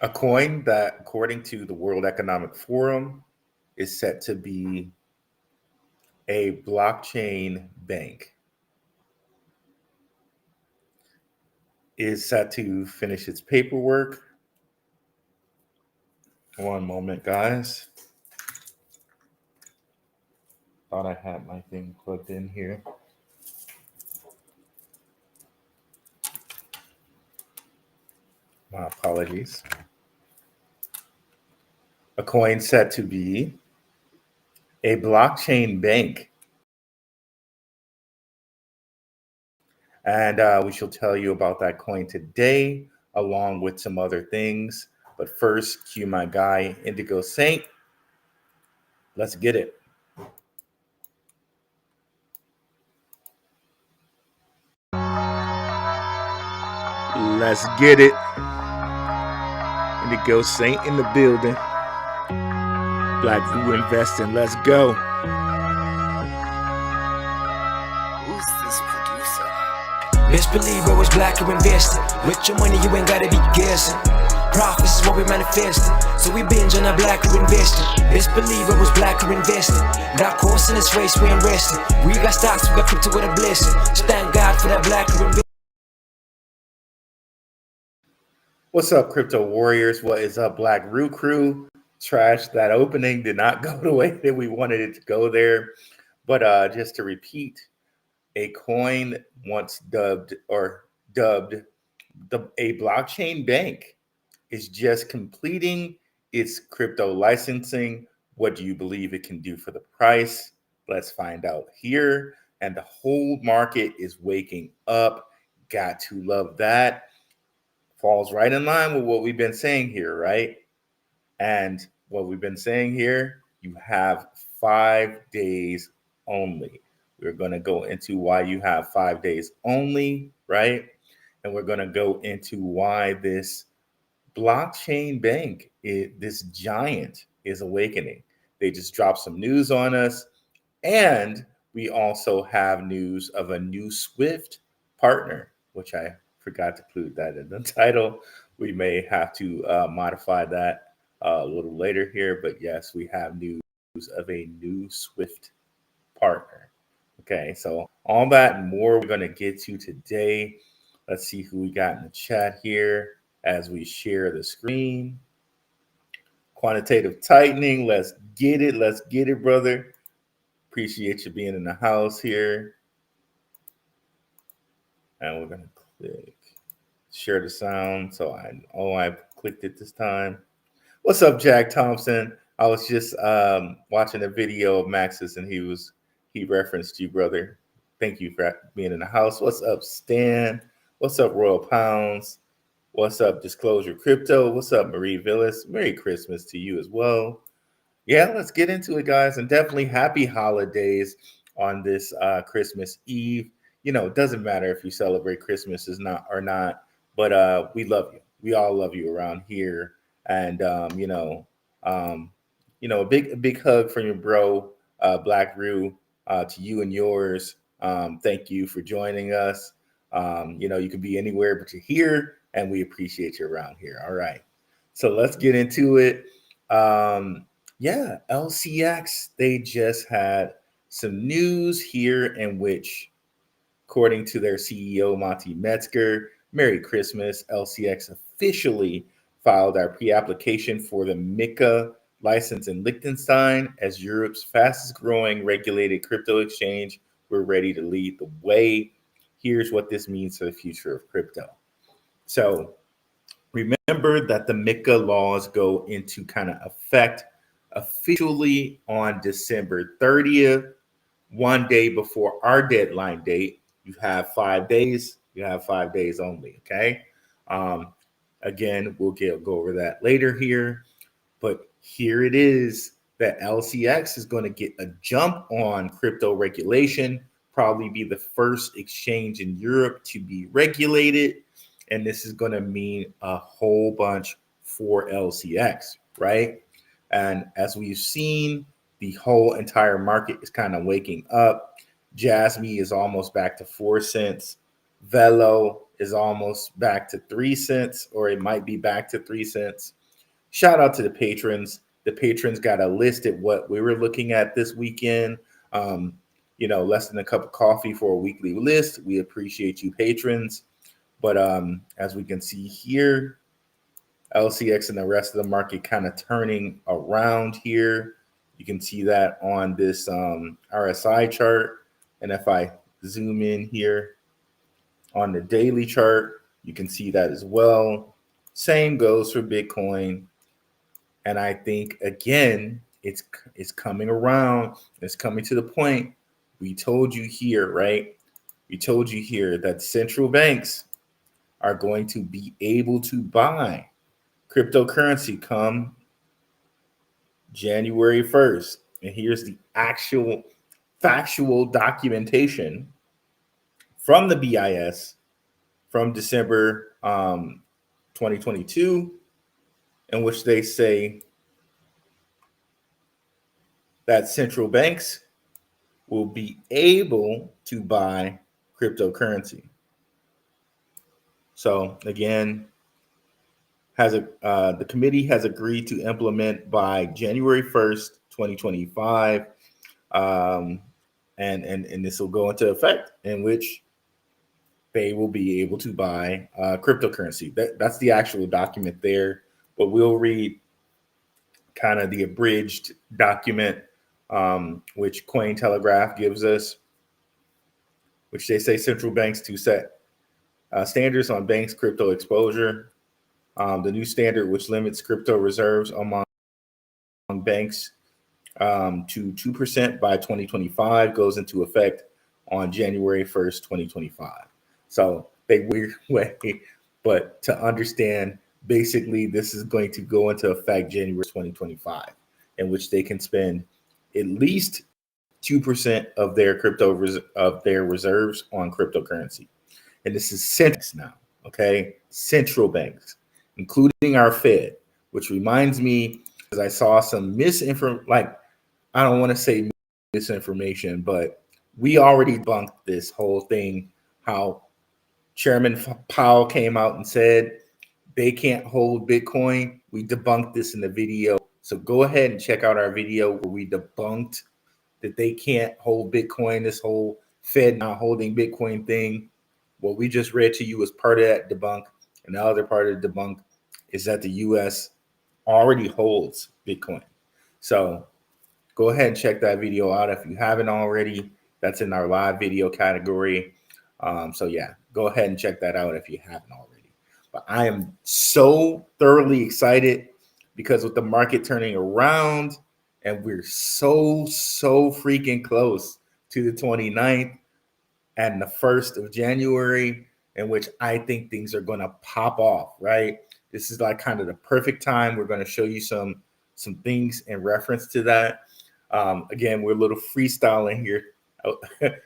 A coin that, according to the World Economic Forum, is set to be a blockchain bank, is set to finish its paperwork. One moment, guys. Thought I had my thing plugged in here. My apologies. A coin set to be a blockchain bank. And we shall tell you about that coin today, along with some other things. But first, cue my guy, Indigo Saint. Let's get it. Let's get it. Indigo Saint in the building. Black View Investing. Let's go. Who's this producer? Best believe I was black or invested. With your money, you ain't gotta be guessing. Profits is what we manifested. So we binge on our black or invested. Best believe I was black or invested. Got course in this race, we ain't resting. We got stocks, we got crypto with a blessing. So thank God for that black or invested. What's up, crypto warriors? What is up, Black Roo Crew? Trash, that opening did not go the way that we wanted it to go there. But just to repeat, a coin once dubbed a blockchain bank is just completing its crypto licensing. What do you believe it can do for the price? Let's find out here. And the whole market is waking up. Got to love that. Falls right in line with what we've been saying here, right? And what we've been saying here, you have 5 days only. We're going to go into why you have 5 days only, right? And we're going to go into why this blockchain bank, this giant, is awakening. They just dropped some news on us. And we also have news of a new SWFT partner, which I forgot to include that in the title. We may have to modify that a little later here, but yes, we have news of a new SWFT partner. Okay, so all that and more we're going to get to today. Let's see who we got in the chat here as we share the screen. Quantitative tightening, let's get it, brother. Appreciate you being in the house here. And we're going to click share the sound. So I clicked it this time. What's up, Jack Thompson? I was just watching a video of Max's and he referenced you, brother. Thank you for being in the house. What's up, Stan? What's up, Royal Pounds? What's up, Disclosure Crypto? What's up, Marie Villas? Merry Christmas to you as well. Yeah, let's get into it, guys. And definitely happy holidays on this Christmas Eve. You know, it doesn't matter if you celebrate Christmas or not, but we love you. We all love you around here. And a big hug from your bro, Black Roo, to you and yours. Thank you for joining us. You can be anywhere, but you're here, and we appreciate you around here. All right, so let's get into it. LCX, they just had some news here in which, according to their CEO, Monty Metzger, Merry Christmas, LCX officially filed our pre-application for the MiCA license in Liechtenstein as Europe's fastest growing regulated crypto exchange. We're ready to lead the way. Here's what this means for the future of crypto. So remember that the MiCA laws go into kind of effect officially on December 30th, one day before our deadline date. You have 5 days. You have 5 days only, okay? Again, we'll go over that later here. But here it is that LCX is going to get a jump on crypto regulation, probably be the first exchange in Europe to be regulated. And this is going to mean a whole bunch for LCX, right? And as we've seen, the whole entire market is kind of waking up. Jasmy is almost back to 4 cents. Velo is almost back to 3 cents, or it might be back to 3 cents. Shout out to the patrons. The patrons got a list at what we were looking at this weekend. Less than a cup of coffee for a weekly list. We appreciate you patrons. But as we can see here, LCX and the rest of the market kind of turning around here. You can see that on this RSI chart. And if I zoom in here on the daily chart, you can see that as well. Same goes for Bitcoin. And I think, again, it's coming around. It's coming to the point. We told you here, right? We told you here that central banks are going to be able to buy cryptocurrency come January 1st. And here's the actual factual documentation from the BIS from December 2022, in which they say that central banks will be able to buy cryptocurrency. So again, the committee has agreed to implement by January 1st, 2025, and this will go into effect, in which they will be able to buy cryptocurrency. That's the actual document there, but we'll read kind of the abridged document, which Cointelegraph gives us, which they say central banks to set standards on banks' crypto exposure. The new standard, which limits crypto reserves among banks to 2% by 2025, goes into effect on January 1st, 2025. So they weird way, but to understand, basically, this is going to go into effect January 2025, in which they can spend at least 2% of their reserves on cryptocurrency. And this is central now, okay? Central banks, including our Fed, which reminds me, because I saw some I don't want to say misinformation, but we already bunked this whole thing, how Chairman Powell came out and said they can't hold Bitcoin. We debunked this in the video. So go ahead and check out our video where we debunked that they can't hold Bitcoin, this whole Fed not holding Bitcoin thing. What we just read to you is part of that debunk. And the other part of the debunk is that the US already holds Bitcoin. So go ahead and check that video out if you haven't already. That's in our live video category. So yeah, go ahead and check that out if you haven't already. But I am so thoroughly excited because with the market turning around and we're so freaking close to the 29th and the 1st of January, in which I think things are going to pop off, right? This is like kind of the perfect time. We're going to show you some things in reference to that. Again, we're a little freestyling here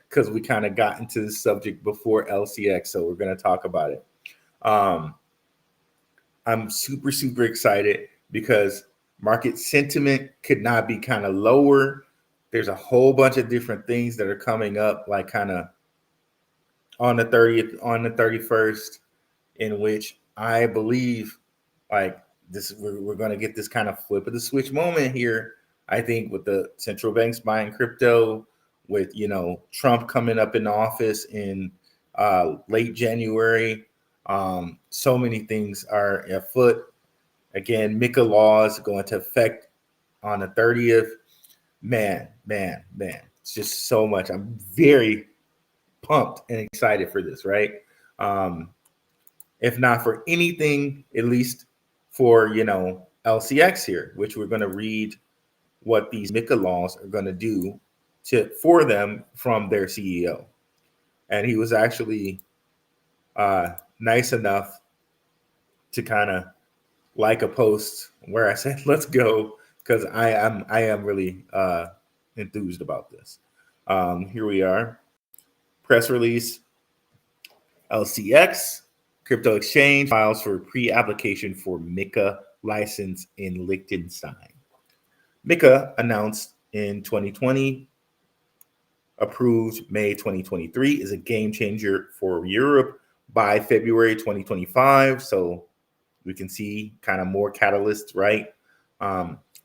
because we kind of got into the subject before LCX, so we're going to talk about it. I'm super excited because market sentiment could not be kind of lower. There's a whole bunch of different things that are coming up, like kind of on the 30th, on the 31st, in which I believe like this, we're going to get this kind of flip of the switch moment here. I think with the central banks buying crypto, with, Trump coming up in office in late January, so many things are afoot. Again, MiCA laws go into effect on the 30th. Man, it's just so much. I'm very pumped and excited for this, right? If not for anything, at least for, LCX here, which we're going to read what these MiCA laws are going to do for them from their CEO. And he was actually nice enough to kind of like a post where I said, let's go, because I am really enthused about this. Here we are. Press release. LCX crypto exchange files for pre-application for MiCA license in Liechtenstein. MiCA announced in 2020, approved May 2023, is a game changer for Europe by February 2025. So we can see kind of more catalysts, right?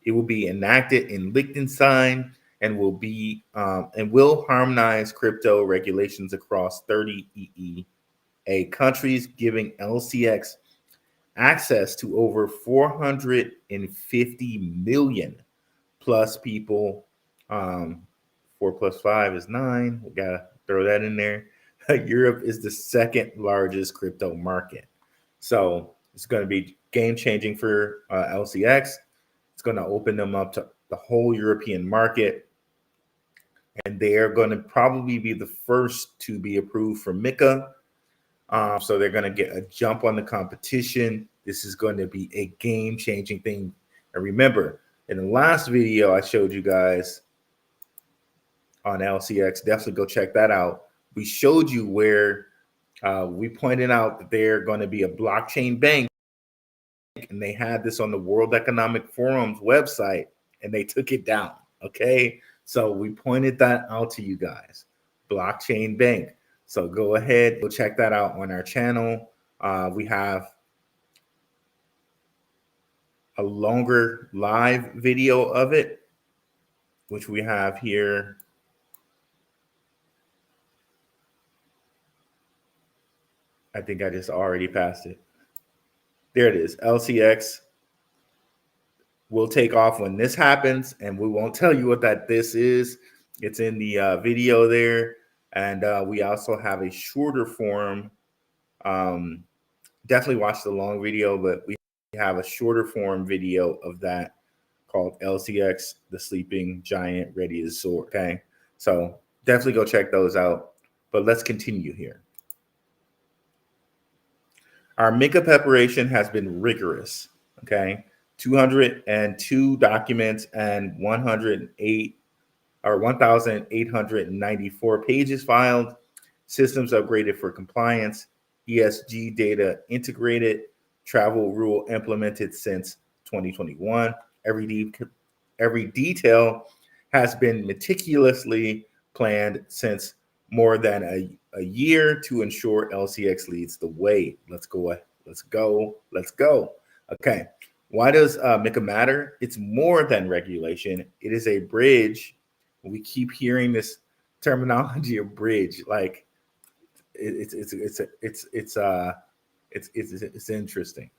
It will be enacted in Liechtenstein and will harmonize crypto regulations across 30 EEA countries, giving LCX access to over 450 million plus people. 4 plus 5 is 9. We gotta throw that in there. Europe is the second largest crypto market. So it's going to be game changing for LCX. It's going to open them up to the whole European market. And they are going to probably be the first to be approved for MiCA. So they're going to get a jump on the competition. This is going to be a game changing thing. And remember, in the last video I showed you guys on LCX, definitely go check that out. We showed you where we pointed out that they're going to be a blockchain bank, and they had this on the World Economic Forum's website, and they took it down. Okay, so we pointed that out to you guys. Blockchain bank. So go ahead, go check that out on our channel. We have a longer live video of it, which we have here. I think I just already passed it. There it is. LCX will take off when this happens, and we won't tell you what this is. It's in the video there. And we also have a shorter form. Definitely watch the long video, but we have a shorter form video of that called LCX, the Sleeping Giant Ready to Soar. Okay. So definitely go check those out. But let's continue here. Our MiCA preparation has been rigorous, okay? 202 documents and 1,894 pages filed, systems upgraded for compliance, ESG data integrated, travel rule implemented since 2021. Every detail has been meticulously planned since more than a year to ensure LCX leads the way. Let's go. Okay. Why does MiCA matter? It's more than regulation. It is a bridge. We keep hearing this terminology of bridge. Like it's interesting.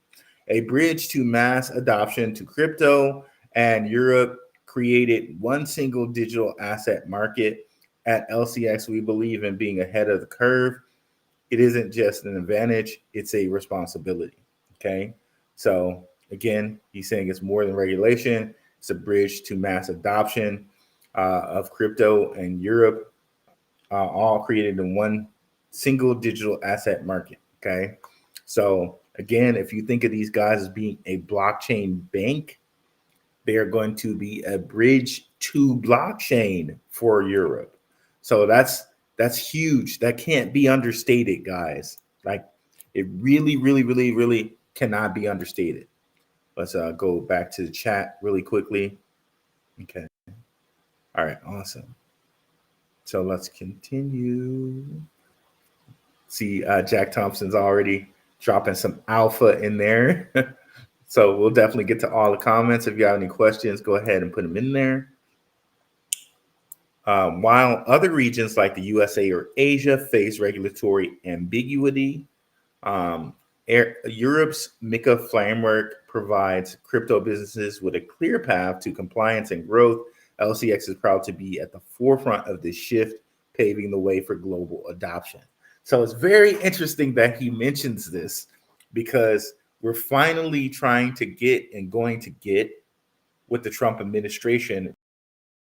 A bridge to mass adoption to crypto, and Europe created one single digital asset market. At LCX, we believe in being ahead of the curve. It isn't just an advantage, it's a responsibility. Okay. So again, he's saying it's more than regulation. It's a bridge to mass adoption of crypto and Europe, all created in one single digital asset market. Okay. So again, if you think of these guys as being a blockchain bank, they are going to be a bridge to blockchain for Europe. So that's huge. That can't be understated, guys. Like it really cannot be understated. Let's go back to the chat really quickly. Okay. All right. Awesome. So let's continue. See, Jack Thompson's already dropping some alpha in there. So we'll definitely get to all the comments. If you have any questions, go ahead and put them in there. While other regions like the USA or Asia face regulatory ambiguity, Europe's MiCA framework provides crypto businesses with a clear path to compliance and growth. LCX is proud to be at the forefront of this shift, paving the way for global adoption. So it's very interesting that he mentions this, because we're finally trying to get and going to get, with the Trump administration,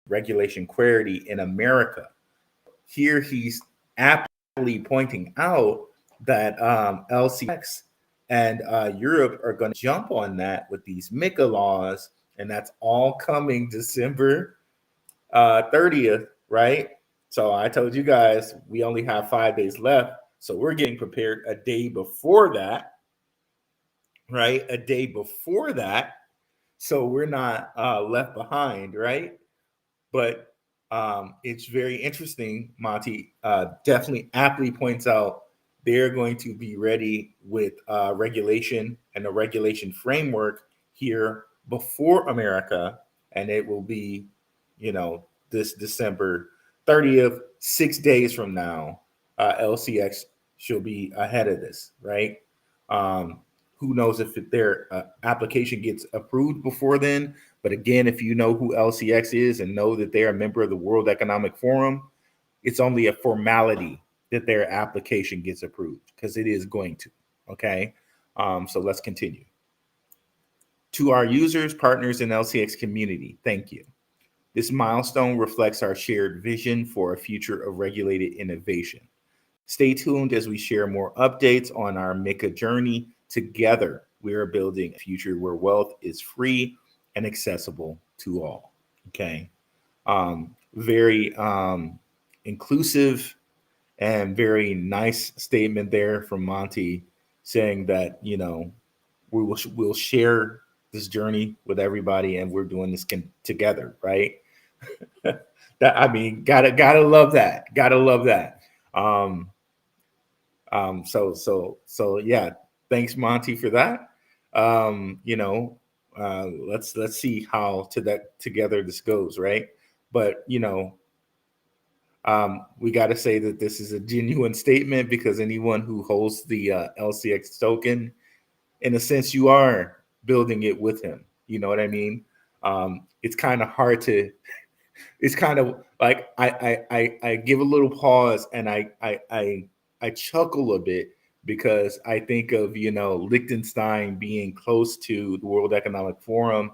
regulation clarity in America. Here he's aptly pointing out that LCX and Europe are going to jump on that with these MiCA laws, and that's all coming December 30th, right? So I told you guys we only have 5 days left, so we're getting prepared a day before that, right? A day before that, so we're not left behind, right? But it's very interesting. Monty definitely aptly points out they're going to be ready with regulation and a regulation framework here before America, and it will be, this December 30th, 6 days from now. LCX should be ahead of this, right? Who knows if their application gets approved before then? But again, if you know who LCX is and know that they're a member of the World Economic Forum, it's only a formality that their application gets approved, because it is going to. Okay. So let's continue. To our users, partners, and LCX community, thank you. This milestone reflects our shared vision for a future of regulated innovation. Stay tuned as we share more updates on our MiCA journey. Together, we are building a future where wealth is free and accessible to all. Okay. Very inclusive and very nice statement there from Monty, saying that, we'll share this journey with everybody, and we're doing this together, right? Gotta love that. Gotta love that. So yeah, thanks Monty for that. Let's see how together this goes, right? But we got to say that this is a genuine statement, because anyone who holds the LCX token, in a sense, you are building it with him. You know what I mean? It's kind of hard to. It's kind of like I give a little pause, and I chuckle a bit, because I think of Liechtenstein being close to the World Economic Forum,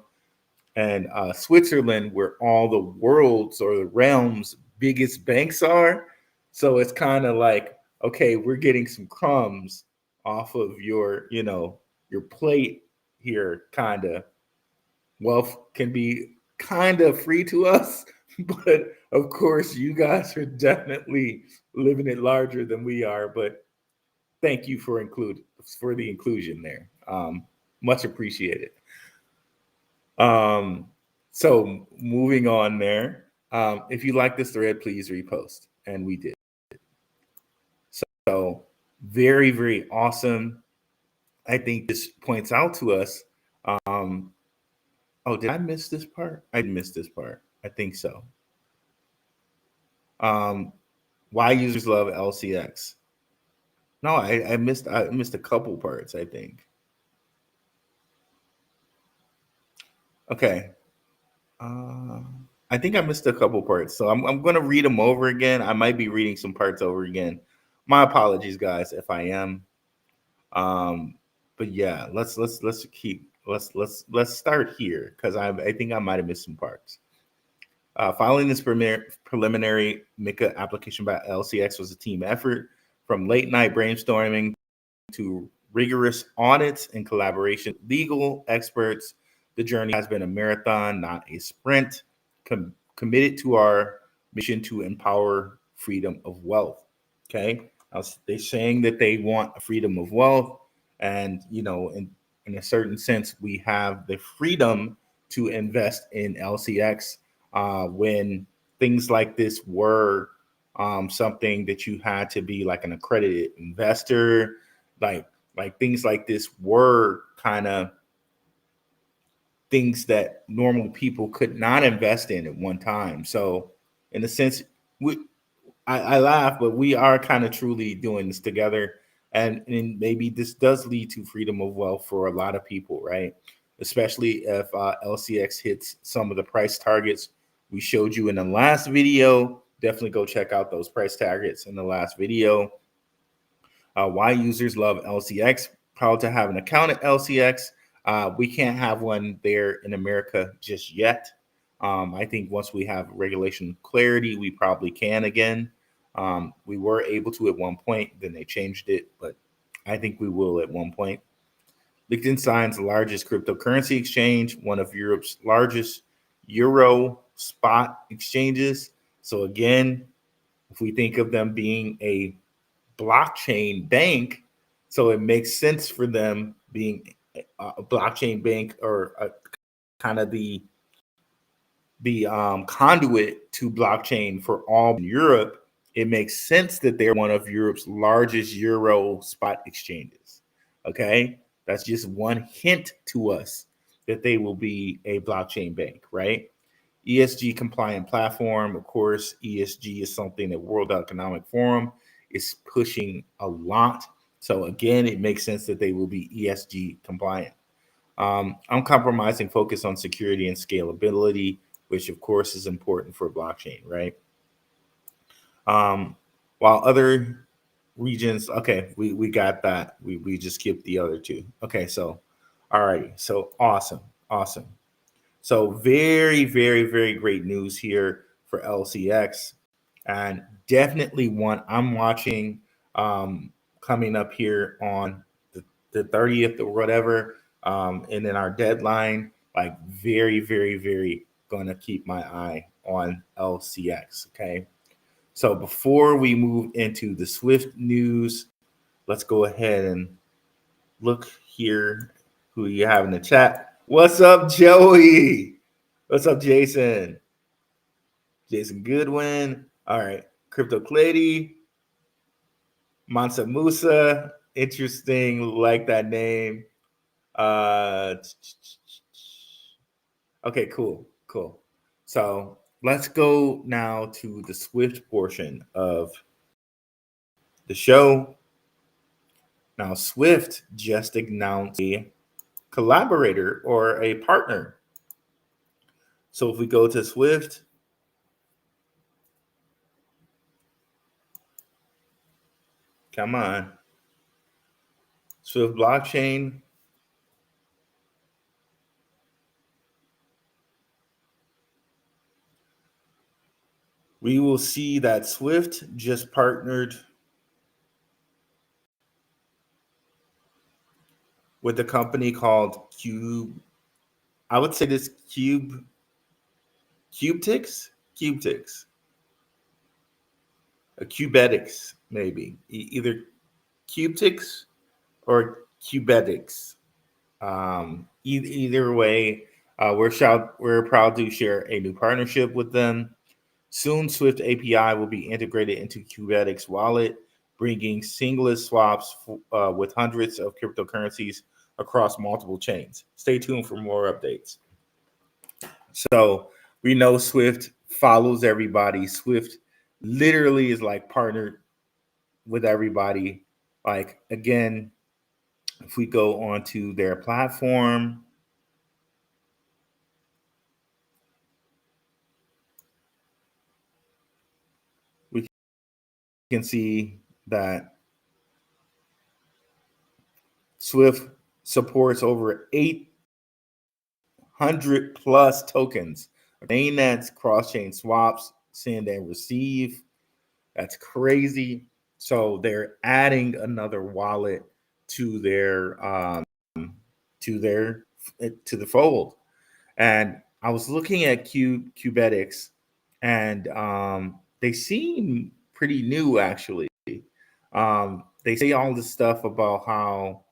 and Switzerland, where all the world's or the realm's biggest banks are. So it's kind of like, okay, we're getting some crumbs off of your plate here, kind of. Wealth can be kind of free to us, but of course, you guys are definitely living it larger than we are. But thank you for the inclusion there. Much appreciated. So moving on there. If you like this thread, please repost. And we did. So very, very awesome. I think this points out to us. Oh, did I miss this part? I missed this part. I think so. Why users love LCX? No, I missed a couple parts, I think. Okay. I think I missed a couple parts, so I'm going to read them over again. I might be reading some parts over again. My apologies, guys, if I am. But yeah, let's start here, because I think I might have missed some parts. Filing this preliminary MiCA application by LCX was a team effort, from late night brainstorming to rigorous audits and collaboration with legal experts. The journey has been a marathon, not a sprint. Committed to our mission to empower freedom of wealth. Okay, they're saying that they want a freedom of wealth, and in a certain sense, we have the freedom to invest in LCX when things like this were something that you had to be like an accredited investor, like things like this were kind of things that normal people could not invest in at one time. So in a sense, I laugh, but we are kind of truly doing this together. And maybe this does lead to freedom of wealth for a lot of people, right? Especially if LCX hits some of the price targets we showed you in the last video. Definitely go check out those price targets in the last video. Why users love LCX. Proud to have an account at LCX. We can't have one there in America just yet. I think once we have regulation clarity, we probably can again. We were able to at one point, then they changed it, but I think we will at one point. Liechtenstein's largest cryptocurrency exchange, one of Europe's largest Euro spot exchanges. So again, if we think of them being a blockchain bank, so it makes sense for them being a blockchain bank, or kind of the conduit to blockchain for all in Europe. it makes sense that they're one of Europe's largest euro spot exchanges. Okay, that's just one hint to us that they will be a blockchain bank, right? ESG compliant platform. Of course, ESG is something that World Economic Forum is pushing a lot. So again, it makes sense that they will be ESG compliant. Uncompromising focus on security and scalability, which of course is important for blockchain, right? While other regions, okay, we got that. We just skipped the other two. Okay, so all righty, so awesome. So very, very, very great news here for LCX, and definitely one I'm watching coming up here on the 30th or whatever, and then our deadline. Like very, very, very gonna keep my eye on LCX. Okay. So before we move into the Swift news, let's go ahead and look here who you have in the chat. What's up, Joey? What's up, Jason? Jason Goodwin. All right. Crypto Clady. Mansa Musa. Interesting. Like that name. Okay, cool. So let's go now to the Swift portion of the show. Now, Swift just announced a collaborator or a partner. So if we go to Swift, come on, Swift blockchain. We will see that Swift just partnered with a company called Cube. I would say this Cubetics, Cubetics, maybe either Cubetics or Cubetics. Either way, we're proud to share a new partnership with them. Soon, Swift API will be integrated into Cubetics wallet, bringing seamless swaps with hundreds of cryptocurrencies across multiple chains. Stay tuned for more updates. So we know Swift follows everybody. Swift literally is like partnered with everybody. Like again, if we go onto their platform, we can see that Swift supports over 800 plus tokens. Mainnets, cross-chain swaps, send and receive. That's crazy. So they're adding another wallet to their to their to the fold. And I was looking at Cubetics, and they seem pretty new actually. They say all this stuff about how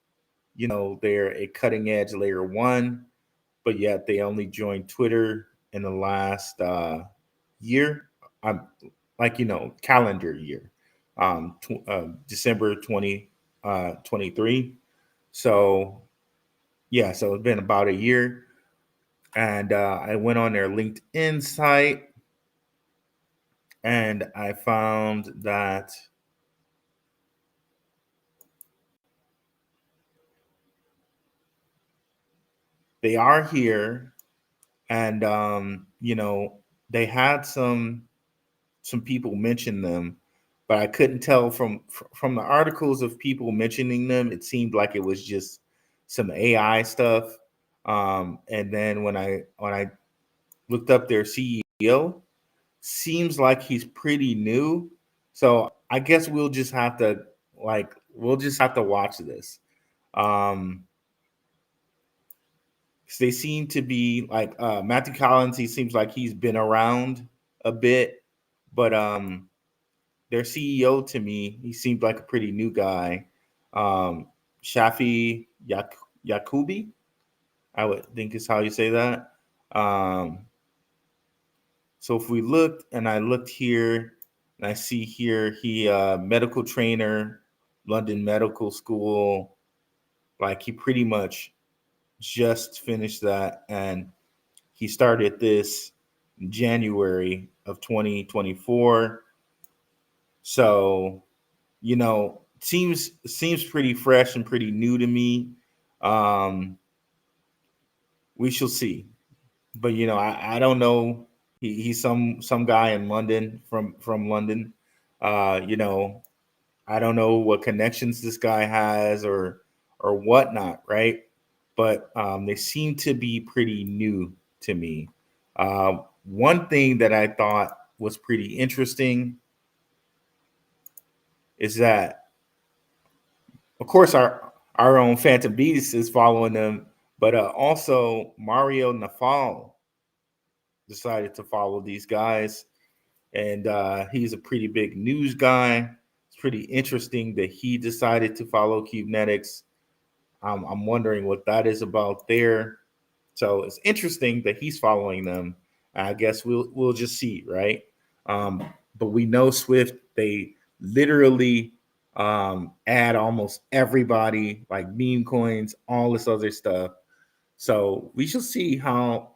they're a cutting edge layer one, but yet they only joined Twitter in the last year. Like calendar year, December 2023. So yeah, so it's been about a year, and I went on their LinkedIn site, and I found that they are here, and they had some people mention them, but I couldn't tell from the articles of people mentioning them. It seemed like it was just some AI stuff. And then when I looked up their CEO, seems like he's pretty new. So I guess we'll just have to watch this. 'Cause they seem to be like Matthew Collins. He seems like he's been around a bit, but their CEO to me, he seemed like a pretty new guy. Shafi Yakubi, I would think is how you say that. So if we looked, and I looked here, And I see here he medical trainer, London Medical School. Like he pretty much just finished that, and he started this in January of 2024. So, seems pretty fresh and pretty new to me. Um, we shall see. But I don't know. He's some guy in London from London. You know, I don't know what connections this guy has or whatnot, right? But they seem to be pretty new to me. One thing that I thought was pretty interesting is that, of course, our own Phantom Beast is following them, but also Mario Nafal decided to follow these guys, and he's a pretty big news guy. It's pretty interesting that he decided to follow Kubnetics. I'm wondering what that is about there. So it's interesting that he's following them. I guess we'll just see, right? But we know Swift, they literally add almost everybody, like meme coins, all this other stuff. So we shall see how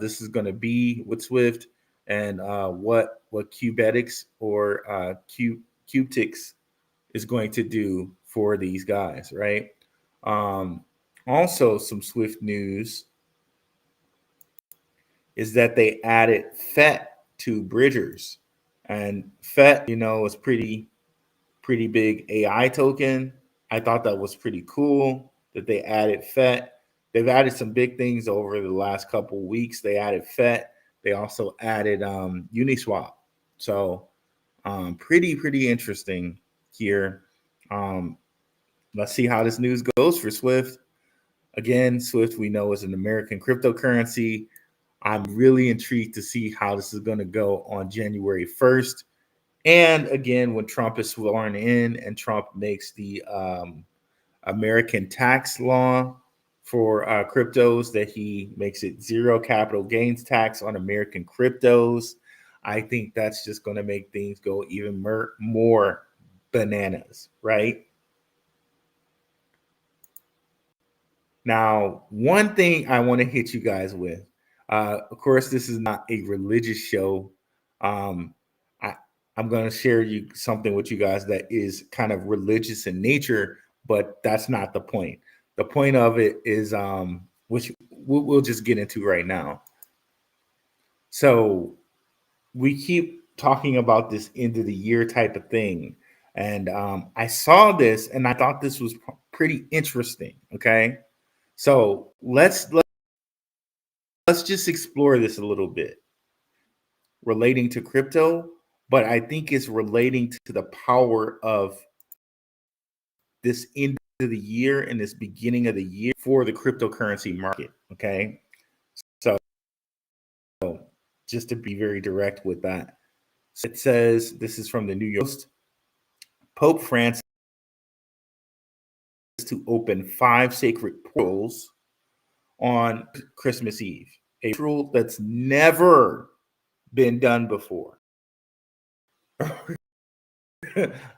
this is going to be with Swift, and what Cubetics or Cubetics is going to do for these guys, right? Also, some Swift news is that they added FET to Bridgers, and FET, is pretty big AI token. I thought that was pretty cool that they added FET. They've added some big things over the last couple of weeks. They added FET. They also added Uniswap. So pretty interesting here. Let's see how this news goes for Swift. Again, Swift we know is an American cryptocurrency. I'm really intrigued to see how this is going to go on January 1st. And again, when Trump is sworn in and Trump makes the American tax law for cryptos, that he makes it zero capital gains tax on American cryptos, I think that's just going to make things go even more bananas, right? Now, one thing I want to hit you guys with, of course, this is not a religious show. Um, I, I'm going to share something with you guys that is kind of religious in nature, but that's not the point. The point of it is, which we'll just get into right now. So we keep talking about this end of the year type of thing. And I saw this and I thought this was pretty interesting. Okay. So let's just explore this a little bit relating to crypto, but I think it's relating to the power of this end of the year and this beginning of the year for the cryptocurrency market. Okay. So just to be very direct with that, it says, this is from the New York Post, Pope Francis to open 5 sacred portals on Christmas Eve, a rule that's never been done before.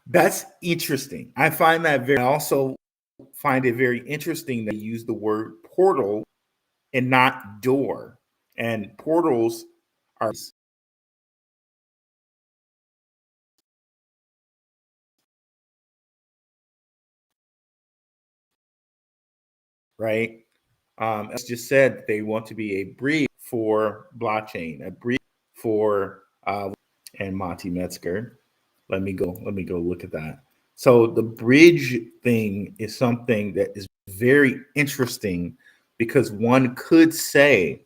That's interesting. I find that I also find it very interesting that you use the word portal and not door. And portals are right. As just said, they want to be a bridge for blockchain, a bridge for and Monty Metzger. Let me go look at that. So the bridge thing is something that is very interesting because one could say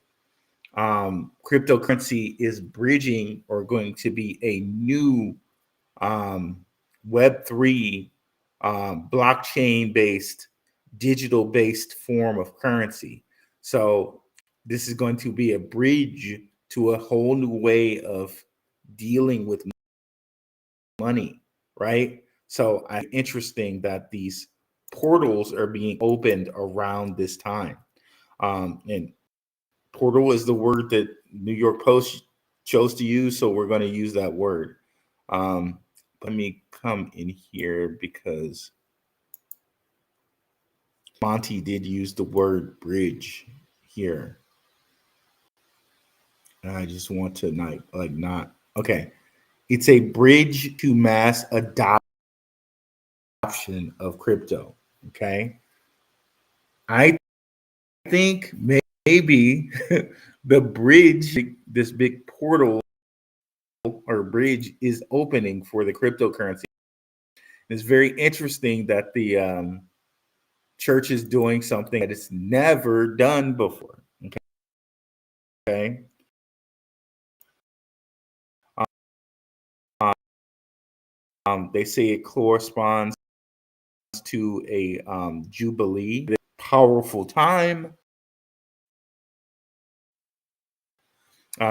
cryptocurrency is bridging or going to be a new Web3 blockchain based, digital based form of currency. So this is going to be a bridge to a whole new way of dealing with money, right? So interesting that these portals are being opened around this time. And portal is the word that New York Post chose to use, so we're going to use that word. Let me come in here because Monty did use the word bridge here. And I just want to not okay. It's a bridge to mass adoption of crypto. Okay. I think maybe the bridge, this big portal or bridge, is opening for the cryptocurrency. It's very interesting that the church is doing something that it's never done before. Okay. They say it corresponds to a jubilee, powerful time.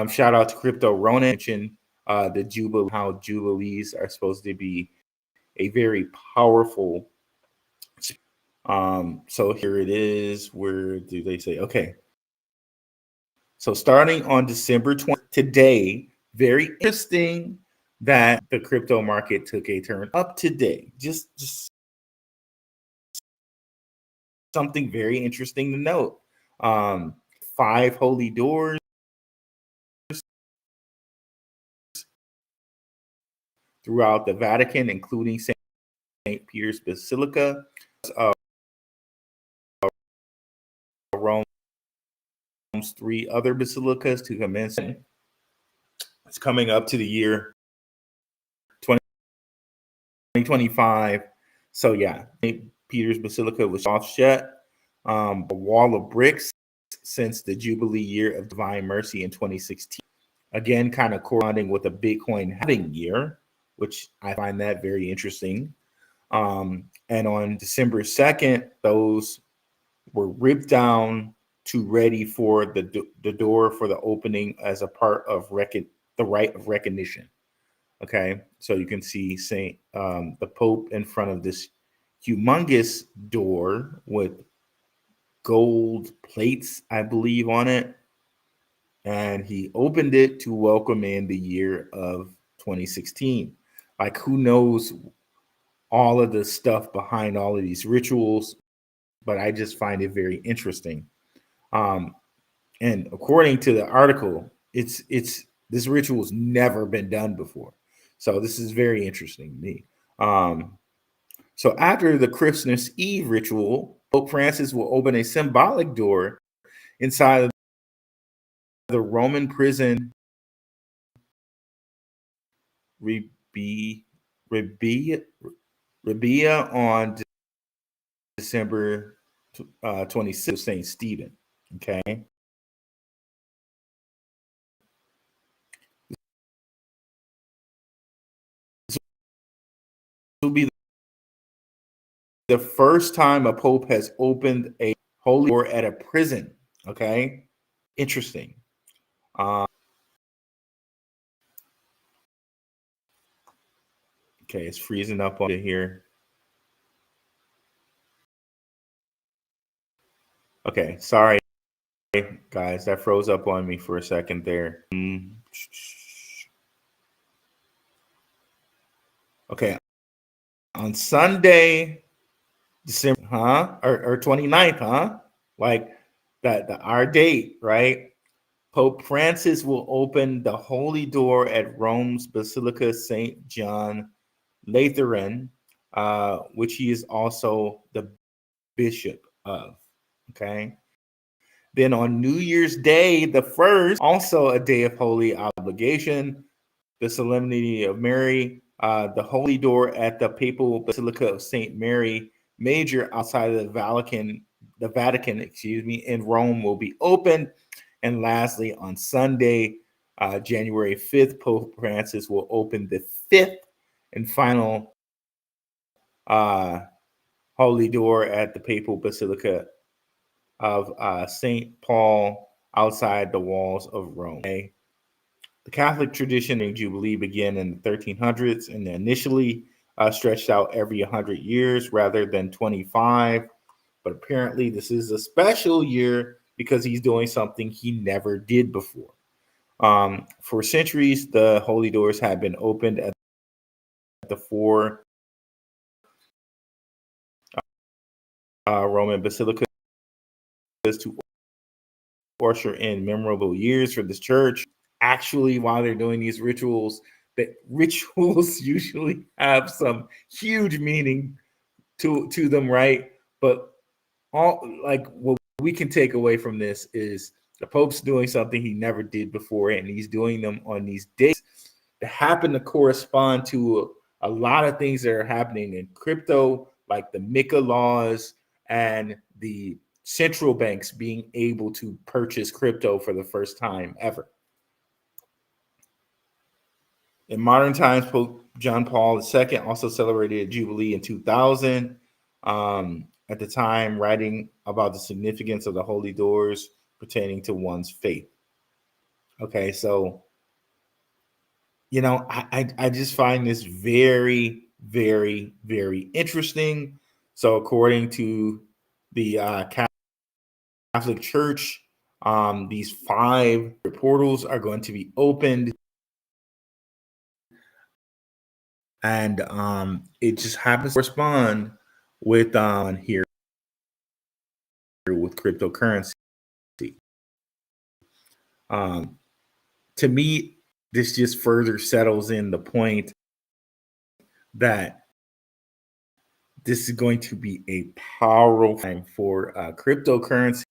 Shout out to Crypto Ronan, mentioned the jubilee, how jubilees are supposed to be a very powerful. So here it is. Where do they say? Okay. So starting on December 20th, today, very interesting that the crypto market took a turn up today. Just something very interesting to note. 5 holy doors throughout the Vatican, including St. Peter's Basilica, Rome's 3 other basilicas to commence. It's coming up to the year 2025. So yeah, St. Peter's Basilica was off shut. A wall of bricks since the Jubilee year of Divine Mercy in 2016. Again, kind of corresponding with a Bitcoin halving year, which I find that very interesting. And on December 2nd, those were ripped down to ready for the door for the opening as a part of the rite of recognition. Okay, so you can see the Pope in front of this humongous door with gold plates, I believe, on it. And he opened it to welcome in the year of 2016. Like, who knows all of the stuff behind all of these rituals, but I just find it very interesting. And according to the article, it's this ritual's never been done before. So this is very interesting to me. So after the Christmas Eve ritual, Pope Francis will open a symbolic door inside of the Roman prison Rebia on December 26th, St. Stephen. Okay. This will be the first time a pope has opened a holy door at a prison. Okay. Interesting. Okay, it's freezing up on here. Okay, sorry, guys. That froze up on me for a second there. Okay, on Sunday, December, or 29th, like that, our date, right? Pope Francis will open the holy door at Rome's Basilica St. John Lateran, which he is also the bishop of. Okay. Then on New Year's Day, the 1st, also a day of holy obligation, the Solemnity of Mary, the holy door at the Papal Basilica of St. Mary Major outside of the Vatican, in Rome will be open. And lastly, on Sunday, January 5th, Pope Francis will open the 5th and final holy door at the Papal Basilica of St. Paul outside the walls of Rome. Okay? The Catholic tradition in Jubilee began in the 1300s and initially stretched out every 100 years rather than 25. But apparently this is a special year because he's doing something he never did before. For centuries, the holy doors have been opened at the four Roman basilicas to usher in memorable years for this church. Actually, while they're doing these rituals, that rituals usually have some huge meaning to them, right? But all like what we can take away from this is the Pope's doing something he never did before, and he's doing them on these dates that happen to correspond to a lot of things that are happening in crypto, like the MiCA laws and the central banks being able to purchase crypto for the first time ever. In modern times, Pope John Paul II also celebrated a Jubilee in 2000. At the time, writing about the significance of the holy doors pertaining to one's faith. Okay, so I just find this very, very, very interesting. So, according to the Catholic Church, these 5 portals are going to be opened, and it just happens to correspond with here with cryptocurrency. To me, this just further settles in the point that this is going to be a powerful time for cryptocurrency.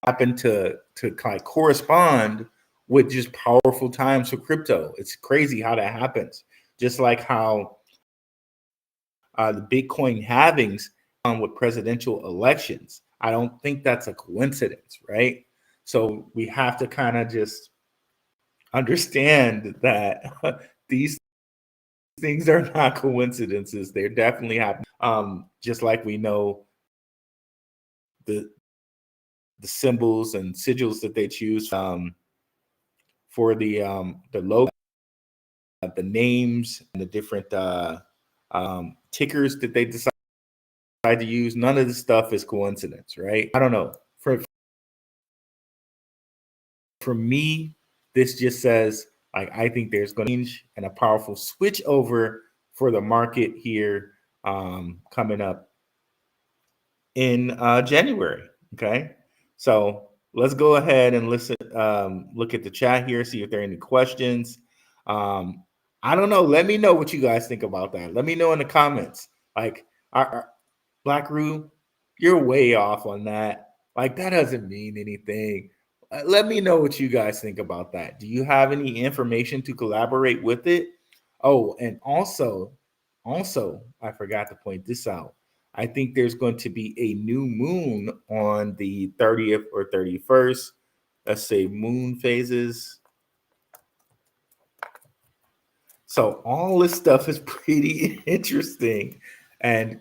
Happen to kind of correspond with just powerful times for crypto. It's crazy how that happens. Just like how the Bitcoin halvings with presidential elections. I don't think that's a coincidence, right? So we have to kind of just understand that these things are not coincidences. They're definitely happening. Just like we know the symbols and sigils that they choose for the logo, the names, and the different tickers that they decide to use. None of this stuff is coincidence, right? I don't know. For me, this just says like I think there's going to be change and a powerful switch over for the market here coming up in January. Okay, so let's go ahead and listen. Look at the chat here, see if there are any questions. I don't know. Let me know what you guys think about that. Let me know in the comments. Like, Black Roo, you're way off on that. Like, that doesn't mean anything. Let me know what you guys think about that. Do you have any information to collaborate with it? Oh, and also, I forgot to point this out. I think there's going to be a new moon on the 30th or 31st. Let's say moon phases. So all this stuff is pretty interesting, and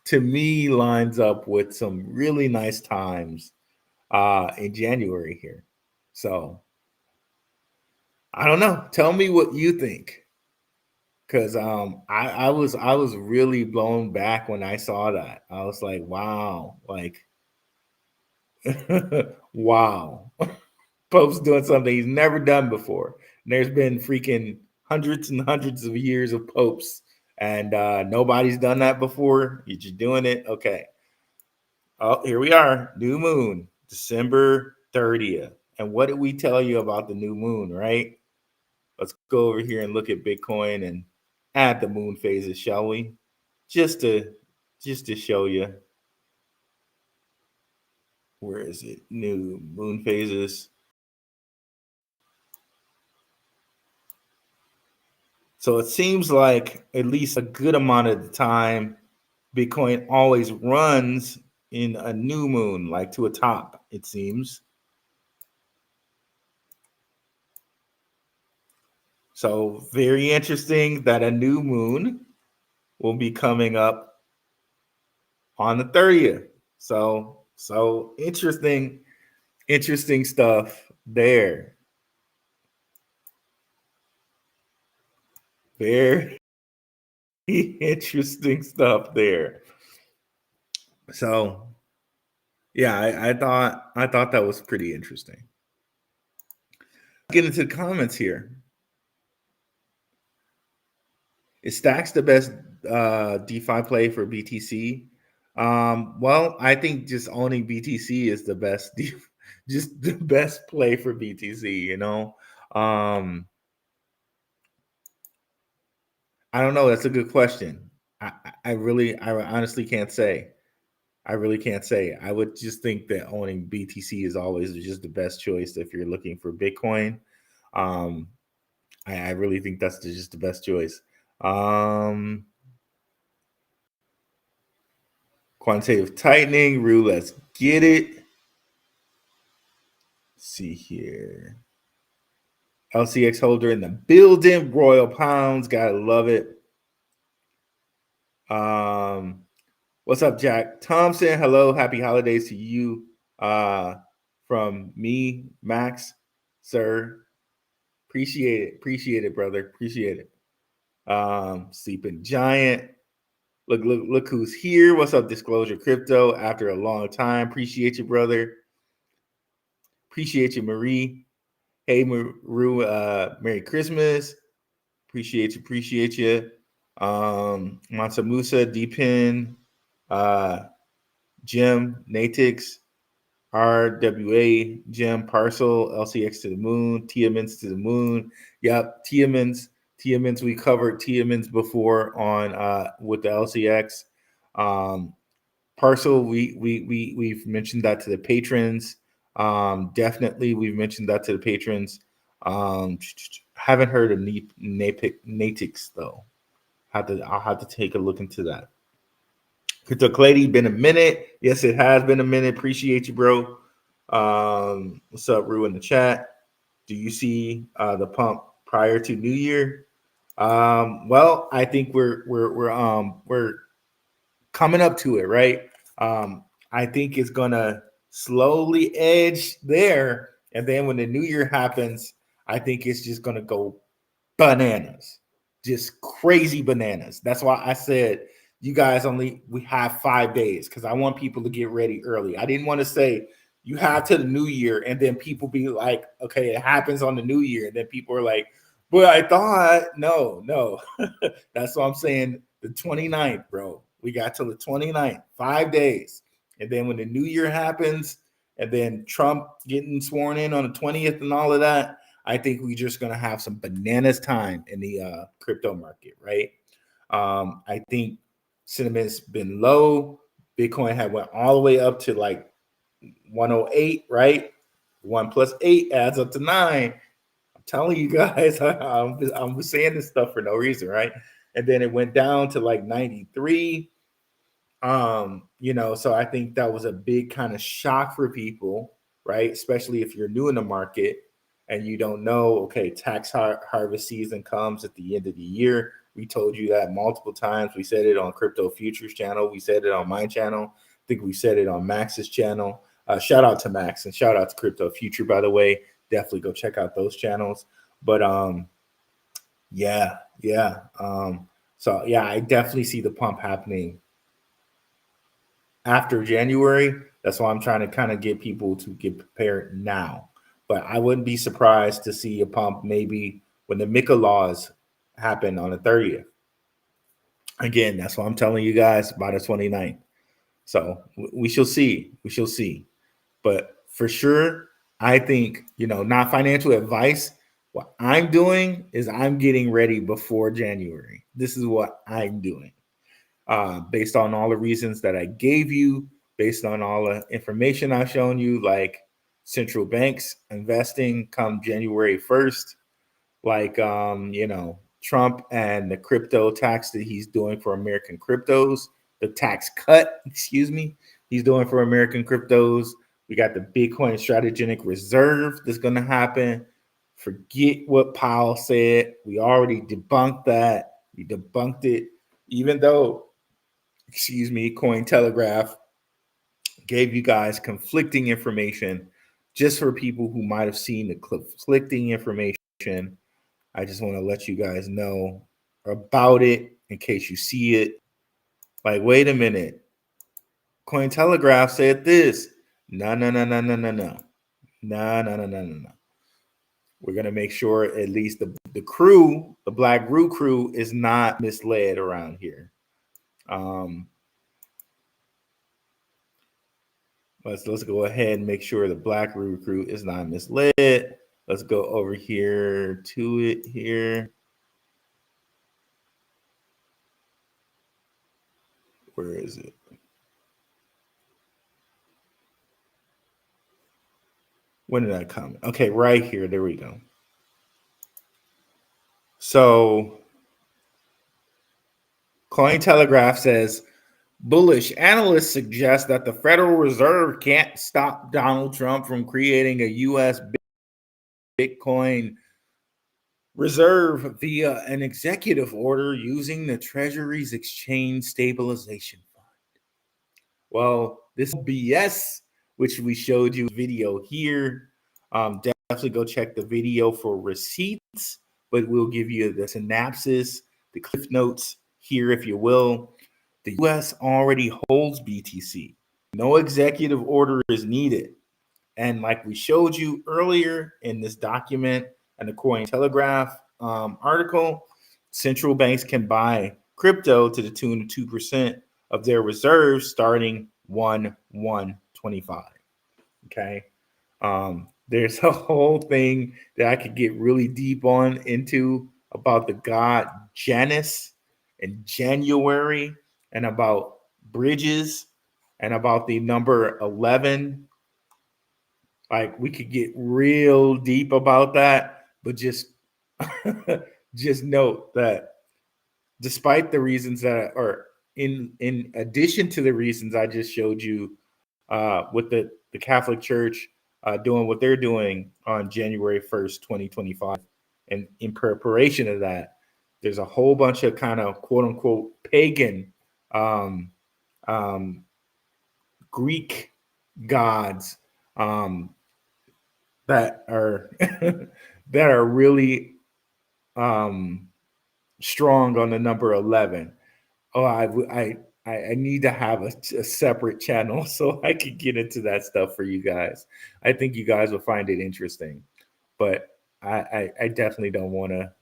to me lines up with some really nice times in January here. So I don't know. Tell me what you think, because I was really blown back when I saw that. I was like, wow, like wow. Pope's doing something he's never done before. And there's been freaking hundreds and hundreds of years of popes, and nobody's done that before. You're just doing it. Okay. Oh, here we are. New moon, December 30th. And what did we tell you about the new moon, right? Let's go over here and look at Bitcoin and add the moon phases, shall we? Just to show you. Where is it? New moon phases. So it seems like at least a good amount of the time, Bitcoin always runs in a new moon, like to a top, it seems. So very interesting that a new moon will be coming up on the 30th. So interesting stuff there. Very interesting stuff there. So yeah, I thought that was pretty interesting. Get into the comments here. Is Stacks the best DeFi play for BTC? Well, I think just owning BTC is the best, just the best play for BTC. You know, um, I don't know. That's a good question. I honestly can't say. I really can't say. I would just think that owning BTC is always just the best choice if you're looking for Bitcoin. Um, I really think that's just the best choice. Um, Quantitative tightening, Rue, let's get it. Let's see here. LCX holder in the building, Royal Pounds, gotta love it. What's up, Jack Thompson? Hello, happy holidays to you. From me, Max, sir. Appreciate it, brother. Appreciate it. Sleeping Giant. Look who's here. What's up, Disclosure Crypto? After a long time. Appreciate you, brother. Appreciate you, Marie. Hey, Maru, Merry Christmas. Appreciate you. Mansa Musa, Dpin, Jim, Natix, RWA, Jim, Parcel, LCX to the moon, Tiamins to the moon. Yep, Tiamins, we covered Tiamins before on with the LCX. Parcel, we've mentioned that to the patrons. Definitely, we've mentioned that to the patrons. Haven't heard of Natix though. I'll have to take a look into that. Crypto Clady, been a minute. Yes, it has been a minute. Appreciate you, bro. What's up, Rue, in the chat? Do you see the pump prior to New Year? Well, I think we're coming up to it, right? I think it's gonna slowly edge there, and then when the New Year happens, I think it's just gonna go bananas, just crazy bananas. That's why I said you guys we have 5 days because I want people to get ready early. I didn't want to say you have to the New Year and then people be like, okay, it happens on the New Year, and then people are like, but I thought no. That's what I'm saying. The 29th, bro. We got till the 29th, 5 days. And then when the New Year happens, and then Trump getting sworn in on the 20th and all of that, I think we're just going to have some bananas time in the crypto market, right? I think sentiment's been low. Bitcoin had went all the way up to like 108, right? 1 plus 8 adds up to 9. I'm telling you guys, I'm saying this stuff for no reason, right? And then it went down to like 93. So I think that was a big kind of shock for people, right? Especially if you're new in the market and you don't know, okay, tax harvest season comes at the end of the year. We told you that multiple times. We said it on Crypto Futures channel. We said it on my channel. I think we said it on Max's channel. Shout out to Max and shout out to Crypto Future, by the way. Definitely go check out those channels. But yeah. So yeah, I definitely see the pump happening after January. That's why I'm trying to kind of get people to get prepared now. But I wouldn't be surprised to see a pump maybe when the MiCA laws happen on the 30th. Again, that's what I'm telling you guys by the 29th. So we shall see. We shall see. But for sure, I think, not financial advice. What I'm doing is I'm getting ready before January. This is what I'm doing. Based on all the reasons that I gave you, based on all the information I've shown you, like central banks investing come January 1st, like, Trump and the crypto tax that he's doing for American cryptos, the tax cut, he's doing for American cryptos. We got the Bitcoin strategic reserve that's going to happen. Forget what Powell said. We already debunked that. We debunked it, even though, Cointelegraph gave you guys conflicting information just for people who might have seen the conflicting information. I just want to let you guys know about it in case you see it. Like, wait a minute. Cointelegraph said this. No. We're going to make sure at least the crew, the Black Roo crew, is not misled around here. Let's go ahead and make sure the Black Roo crew is not misled. Let's go over here to it here. Where is it? When did I comment? Okay, right here. There we go. So Cointelegraph says, bullish analysts suggest that the Federal Reserve can't stop Donald Trump from creating a U.S. Bitcoin reserve via an executive order using the Treasury's Exchange Stabilization Fund. Well, this BS, which we showed you video here, definitely go check the video for receipts, but we'll give you the synopsis, the cliff notes here, if you will. The U.S. already holds BTC. No executive order is needed. And like we showed you earlier in this document and the Cointelegraph article, central banks can buy crypto to the tune of 2% of their reserves starting 1/1/25. Okay. There's a whole thing that I could get really deep on into about the god Janus in January, and about bridges, and about the number 11. Like, we could get real deep about that, but just just note that despite the reasons that are in addition to the reasons I just showed you, with the Catholic Church doing what they're doing on January 1st, 2025, and in preparation of that, there's a whole bunch of kind of quote unquote pagan Greek gods that are that are really strong on the number 11. Oh, I need to have a separate channel so I could get into that stuff for you guys. I think you guys will find it interesting, but I definitely don't want to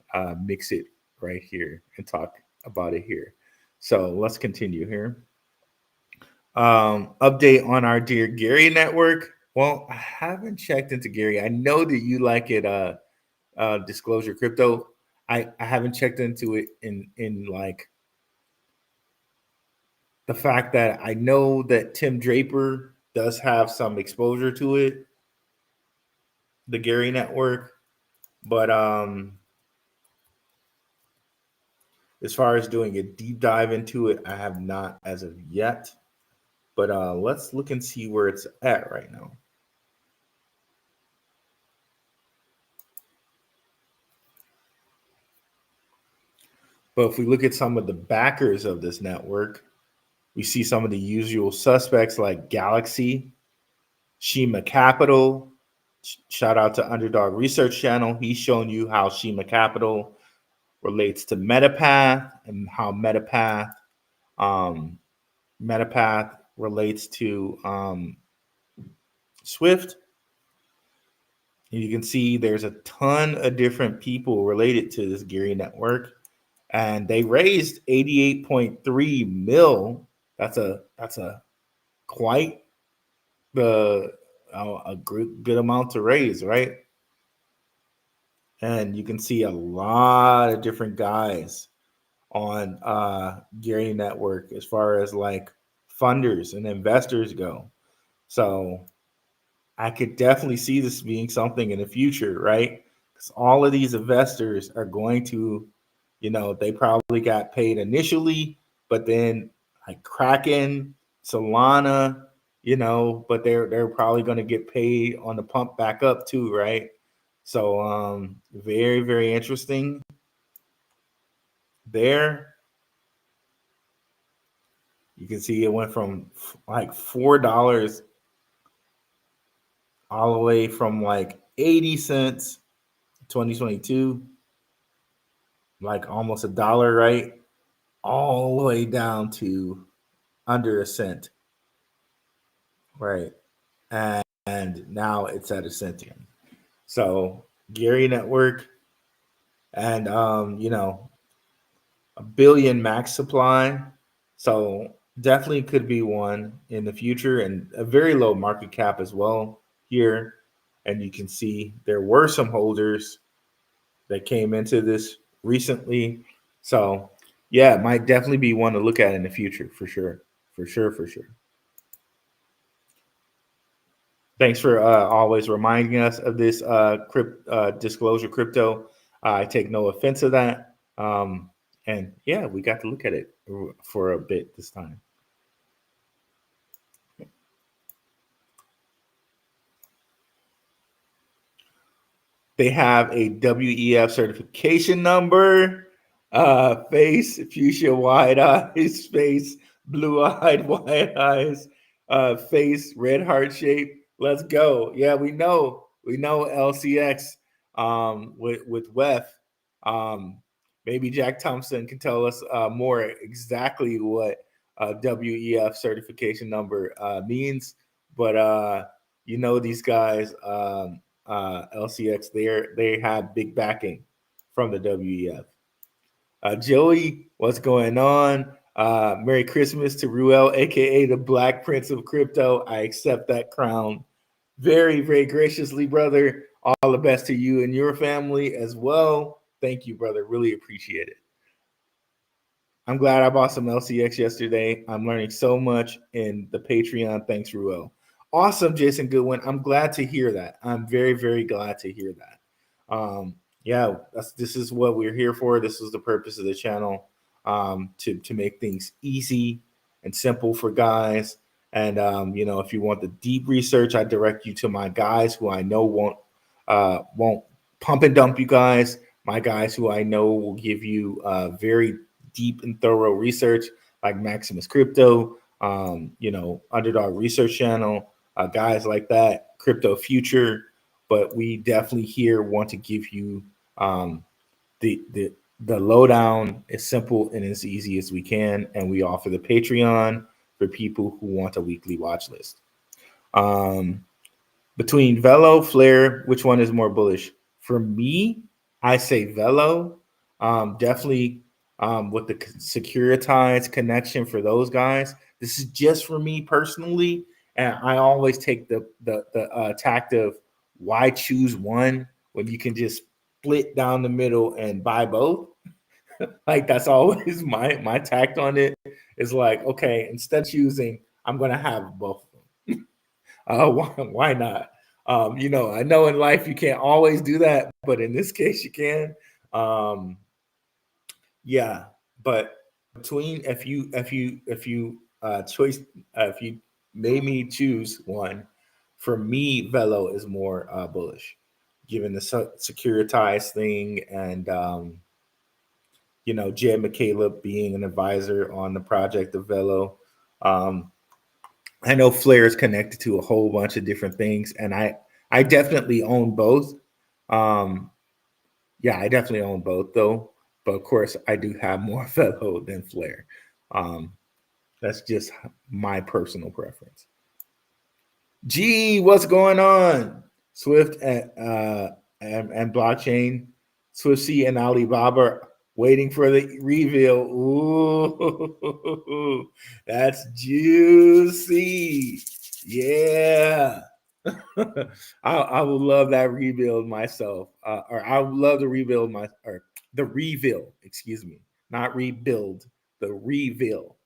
mix it right here and talk about it here. So let's continue here. Update on our dear Gary network. Well, I haven't checked into Gary. I know that you like it, Disclosure Crypto. I haven't checked into it in like the fact that I know that Tim Draper does have some exposure to it, the Gary network, but as far as doing a deep dive into it, I have not as of yet. But let's look and see where it's at right now. But if we look at some of the backers of this network, we see some of the usual suspects like Galaxy, Shima Capital. Shout out to Underdog Research Channel. He's shown you how Shima Capital relates to Metapath, and how Metapath relates to Swift. And you can see there's a ton of different people related to this Gary network, and they raised 88.3 mil. That's a quite a good amount to raise, right? And you can see a lot of different guys on Gary network as far as like funders and investors go. So I could definitely see this being something in the future, right? Because all of these investors are going to, they probably got paid initially, but then like Kraken, Solana, but they're probably going to get paid on the pump back up too, right? So very, very interesting there. You can see it went from like $4 all the way from like 80 cents 2022, like almost $1, right? All the way down to under a cent, right? And now it's at a cent again. So Gary network, and a billion max supply. So definitely could be one in the future, and a very low market cap as well here. And you can see there were some holders that came into this recently. So yeah, it might definitely be one to look at in the future for sure. For sure, for sure. Thanks for always reminding us of this disclosure crypto. I take no offense of that. And yeah, we got to look at it for a bit this time. They have a WEF certification number, face, fuchsia, wide eyes, face, blue eyed, white eyes, face, red heart shape. Let's go. Yeah, we know LCX with WEF. Maybe Jack Thompson can tell us more exactly what WEF certification number means. But these guys. LCX, they have big backing from the WEF. Joey, what's going on? Merry Christmas to Ruel, aka the Black Prince of Crypto. I accept that crown very, very graciously, brother. All the best to you and your family as well. Thank you, brother. Really appreciate it. I'm glad I bought some LCX yesterday. I'm learning so much in the Patreon. Thanks, Ruel. Awesome, Jason Goodwin. I'm glad to hear that. I'm very, very glad to hear that. Yeah, this is what we're here for. This is the purpose of the channel, to make things easy and simple for guys. And if you want the deep research, I direct you to my guys who I know won't pump and dump you guys. My guys who I know will give you very deep and thorough research, like Maximus Crypto, Underdog Research Channel, guys like that, Crypto Future. But we definitely here want to give you the lowdown as simple and as easy as we can, and we offer the Patreon for people who want a weekly watch list. Between Velo, Flare, which one is more bullish? For me, I say Velo. Definitely with the securitized connection for those guys. This is just for me personally, and I always take the tact of why choose one when you can just split down the middle and buy both. Like that's always my tact on it. Is like, okay, instead of choosing, I'm gonna have both of them. Why not? I know in life you can't always do that, but in this case you can. Yeah, but between if you if you made me choose one, for me Velo is more bullish, given the securitized thing, and Jed McCaleb being an advisor on the project of Velo. I know Flare is connected to a whole bunch of different things, and I definitely own both. Yeah, I definitely own both though. But of course, I do have more Velo than Flare. That's just my personal preference. Gee, what's going on? Swift and blockchain, Swift C and Alibaba waiting for the reveal. Ooh, that's juicy. Yeah. I would love that rebuild myself, or I would love to rebuild or the reveal. Excuse me, not rebuild. The reveal.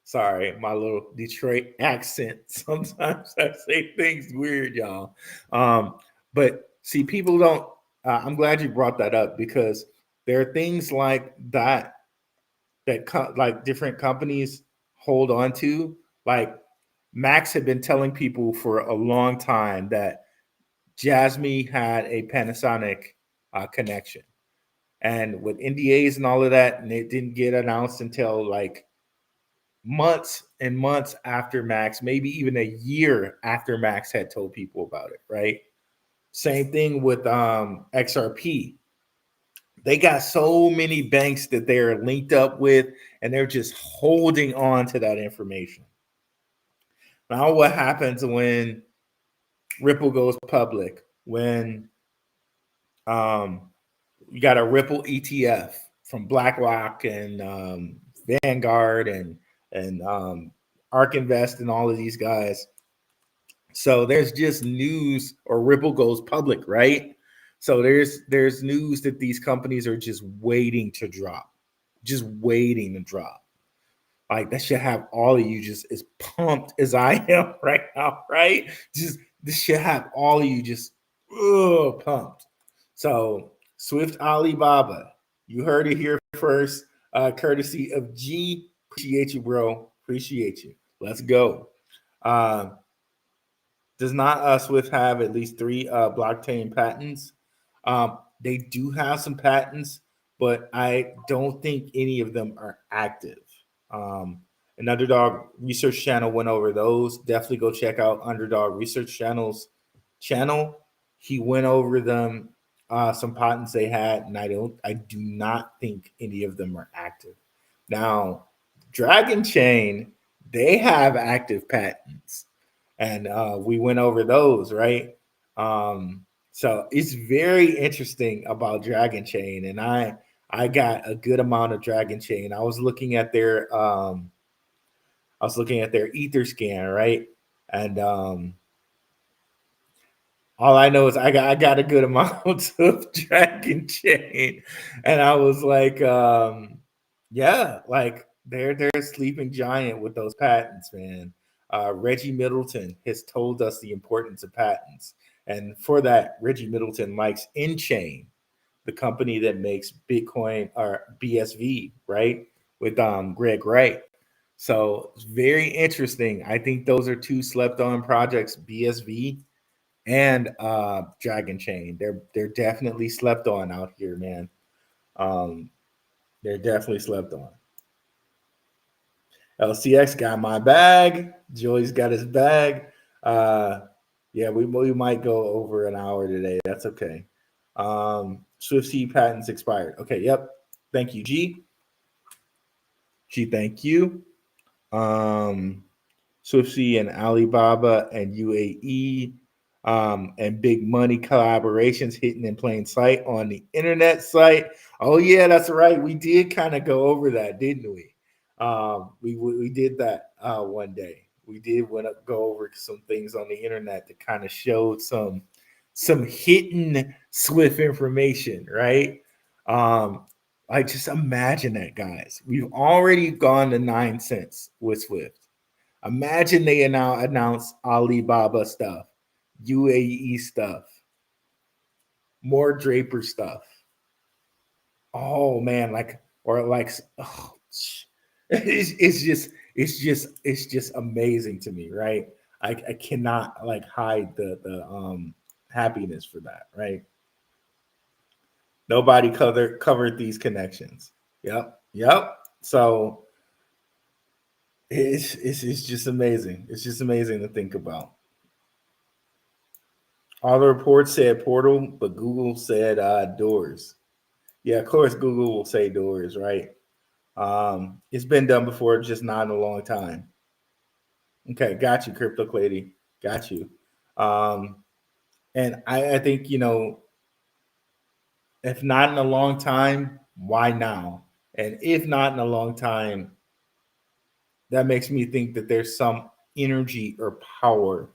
Sorry, my little Detroit accent. Sometimes I say things weird, y'all. But see, people don't. I'm glad you brought that up, because there are things like that like different companies hold on to, like. Max had been telling people for a long time that Jasmy had a Panasonic connection. And with NDAs and all of that, and it didn't get announced until like months and months after Max, maybe even a year after Max had told people about it, right? Same thing with XRP. They got so many banks that they're linked up with, and they're just holding on to that information. Now, what happens when Ripple goes public, when You got a Ripple ETF from BlackRock and Vanguard and ARK Invest and all of these guys. So there's just news, or Ripple goes public, right? So there's news that these companies are just waiting to drop, just waiting to drop. Like that should have all of you just as pumped as I am right now, right? Just this should have all of you just pumped. So Swift Alibaba, you heard it here first, courtesy of G. Appreciate you, bro. Appreciate you. Let's go. Does not Swift have at least 3 blockchain patents? They do have some patents, but I don't think any of them are active. An Underdog Research Channel went over those. Definitely go check out Underdog Research Channel's channel. He went over them, some patents they had, and I do not think any of them are active. Now, Dragon Chain, they have active patents, and we went over those, right? So it's very interesting about Dragon Chain, and I got a good amount of Dragon Chain. I was looking at their Ether scan, right? And all I know is I got a good amount of Dragon Chain, and I was like, yeah, like they're a sleeping giant with those patents, man. Reggie Middleton has told us the importance of patents, and for that, Reggie Middleton likes InChain, the company that makes Bitcoin, or BSV, right, with Greg Wright. So it's very interesting. I think those are 2 slept on projects, BSV and Dragon Chain. They're definitely slept on out here, man. Um, they're definitely slept on. LCX got my bag. Joey's got his bag. Yeah, we might go over an hour today. That's okay. Swift C patents expired. Okay, yep. Thank you, G. G, thank you. Swift C and Alibaba and UAE and big money collaborations hitting in plain sight on the internet site. Oh yeah, that's right. We did kind of go over that, didn't we? We did that one day. We did go over some things on the internet that kind of showed some hidden Swift information, right? Like just imagine that, guys. We've already gone to 9 cents with Swift. Imagine they now announce Alibaba stuff, UAE stuff, more Draper stuff. Oh man, it's just amazing to me, right? I cannot like hide the happiness for that, right? Nobody covered these connections. Yep. So it's just amazing. It's just amazing to think about. All the reports said portal, but Google said doors. Yeah, of course Google will say doors, right? It's been done before, just not in a long time. Okay, got you, Crypto Clady. Got you. And I think, if not in a long time, why now? And if not in a long time, that makes me think that there's some energy or power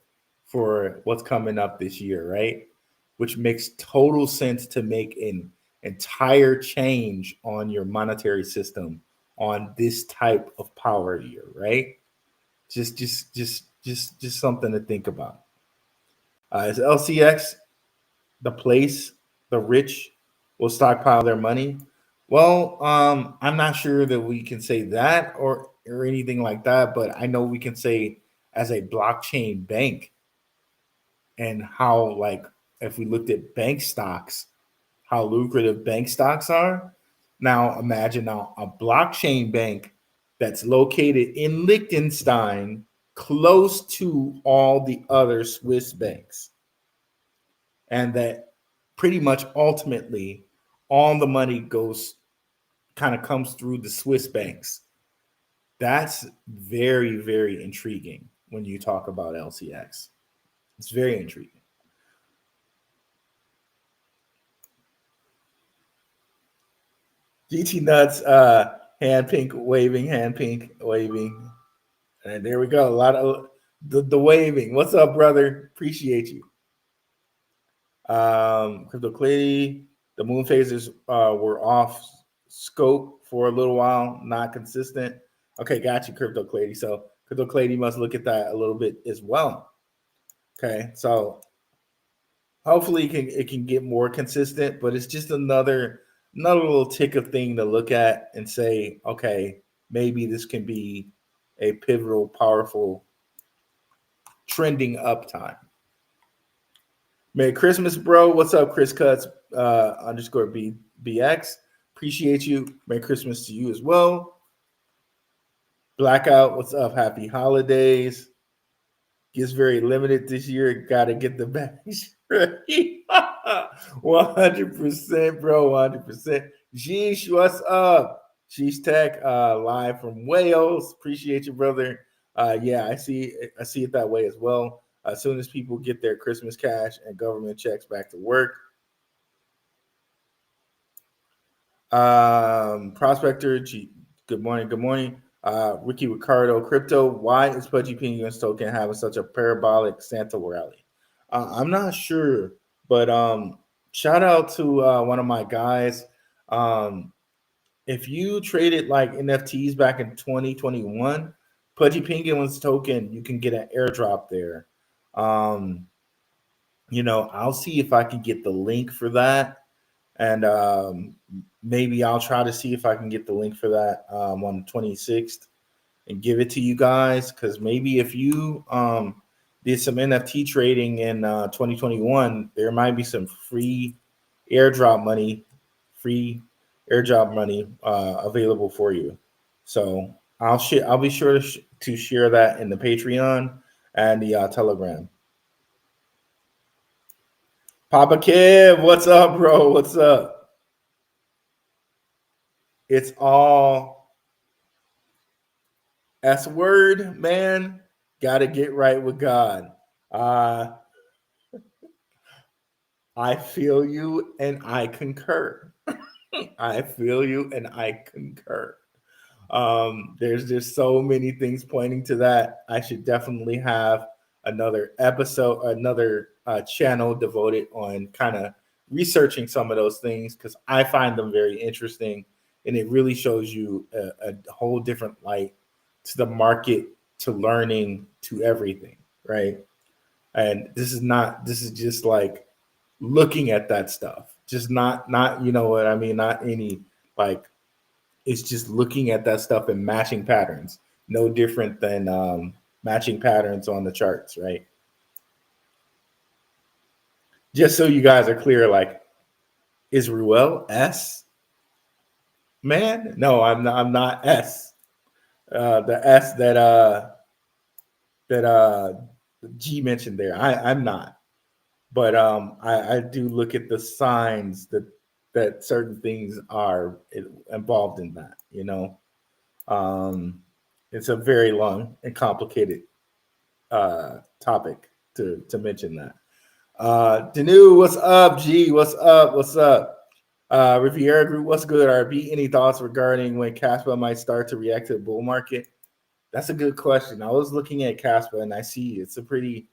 for what's coming up this year, right? Which makes total sense to make an entire change on your monetary system on this type of power year, right? Just something to think about. Is LCX the place the rich will stockpile their money? Well, I'm not sure that we can say that or anything like that, but I know we can say as a blockchain bank, and how, like, if we looked at bank stocks, how lucrative bank stocks are. Now imagine now a blockchain bank that's located in Liechtenstein, close to all the other Swiss banks, and that pretty much ultimately all the money comes through the Swiss banks. That's very, very intriguing when you talk about LCX. It's very intriguing. GT Nuts, hand pink waving, and there we go. A lot of the waving. What's up, brother? Appreciate you. Crypto Clay, the moon phases were off scope for a little while, not consistent. Okay, got you, Crypto Clady. So Crypto Clady must look at that a little bit as well. Okay, so hopefully it can get more consistent, but it's just another little tick of thing to look at and say, okay, maybe this can be a pivotal, powerful, trending up time. Merry Christmas, bro. What's up, Chris Cuts _ BX? Appreciate you. Merry Christmas to you as well. Blackout, what's up? Happy holidays. Gets very limited this year. Gotta get the badge ready. 100%, bro. 100%. Jeesh, what's up? Jeesh Tech, live from Wales. Appreciate you, brother. Yeah, I see it that way as well. As soon as people get their Christmas cash and government checks back to work. Prospector, good morning. Ricky Ricardo, crypto. Why is Pudgy Penguins token having such a parabolic Santa rally? I'm not sure, but shout out to one of my guys. If you traded like NFTs back in 2021, Pudgy Penguins token, you can get an airdrop there. I'll see if I can get the link for that. And maybe I'll try to see if I can get the link for that on the 26th and give it to you guys. Because maybe if you did some NFT trading in 2021, there might be some free airdrop money available for you. So I'll be sure to share that in the Patreon and the Telegram. Papa Kev, what's up, bro? What's up? It's all S word, man. Got to get right with God. I feel you and I concur. There's just so many things pointing to that. I should definitely have another episode, another channel devoted on kind of researching some of those things because I find them very interesting, and it really shows you a whole different light to the market, to learning, to everything, right? And this is just like looking at that stuff, just not you know what I mean, not any like, it's just looking at that stuff and matching patterns, no different than matching patterns on the charts, right? Just so you guys are clear, like, is Ruel S? Man, no, I'm not S. The S that G mentioned there, I'm not. But I do look at the signs that certain things are involved in that, you know. It's a very long and complicated topic to mention that. Danu, what's up? G, what's up? Riviera Group, what's good? RB, any thoughts regarding when Caspa might start to react to the bull market? That's a good question. I was looking at Caspa and I see it's a pretty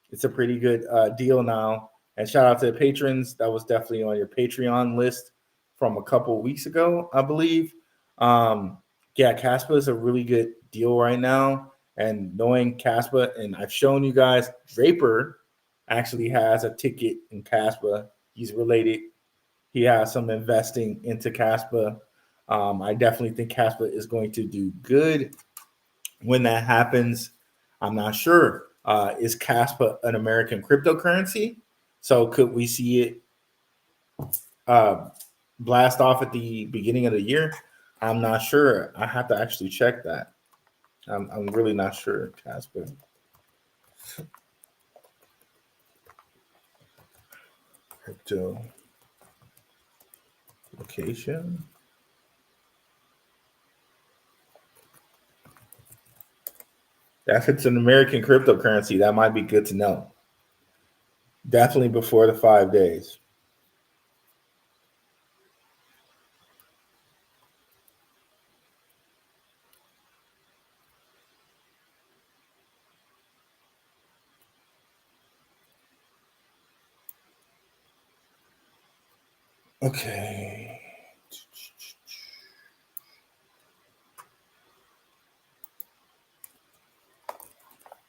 good deal now. And shout out to the patrons. That was definitely on your Patreon list from a couple of weeks ago, I believe. Yeah, Caspa is a really good deal right now. And knowing Caspa, and I've shown you guys, Draper actually has a ticket in Caspa. He's related. He has some investing into Caspa. I definitely think Caspa is going to do good when that happens. I'm not sure. Is Caspa an American cryptocurrency? So could we see it blast off at the beginning of the year? I'm not sure. I have to actually check that. I'm really not sure. Caspa. Crypto location. If it's an American cryptocurrency, that might be good to know. Definitely before the 5 days. Okay.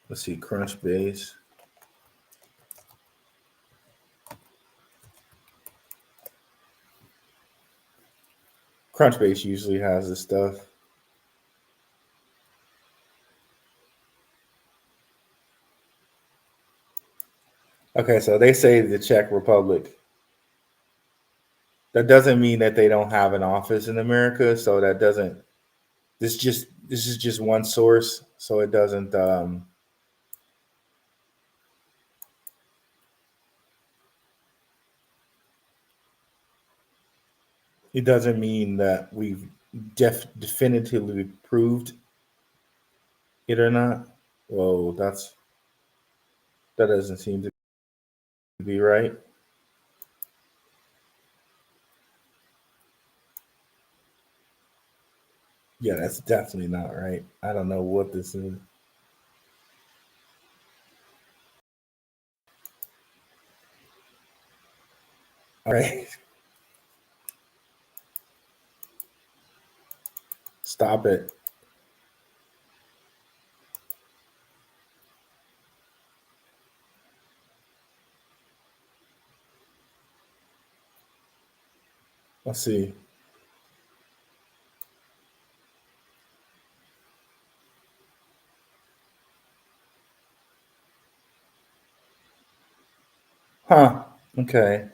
Let's see, Crunchbase. Crunchbase usually has this stuff. Okay, so they say the Czech Republic. That doesn't mean that they don't have an office in America. So that doesn't. This is just one source. So it doesn't. It doesn't mean that we've definitively proved it or not. Whoa, that doesn't seem to be right. Yeah, that's definitely not right. I don't know what this is. All right. Stop it. Let's see. Huh. Okay.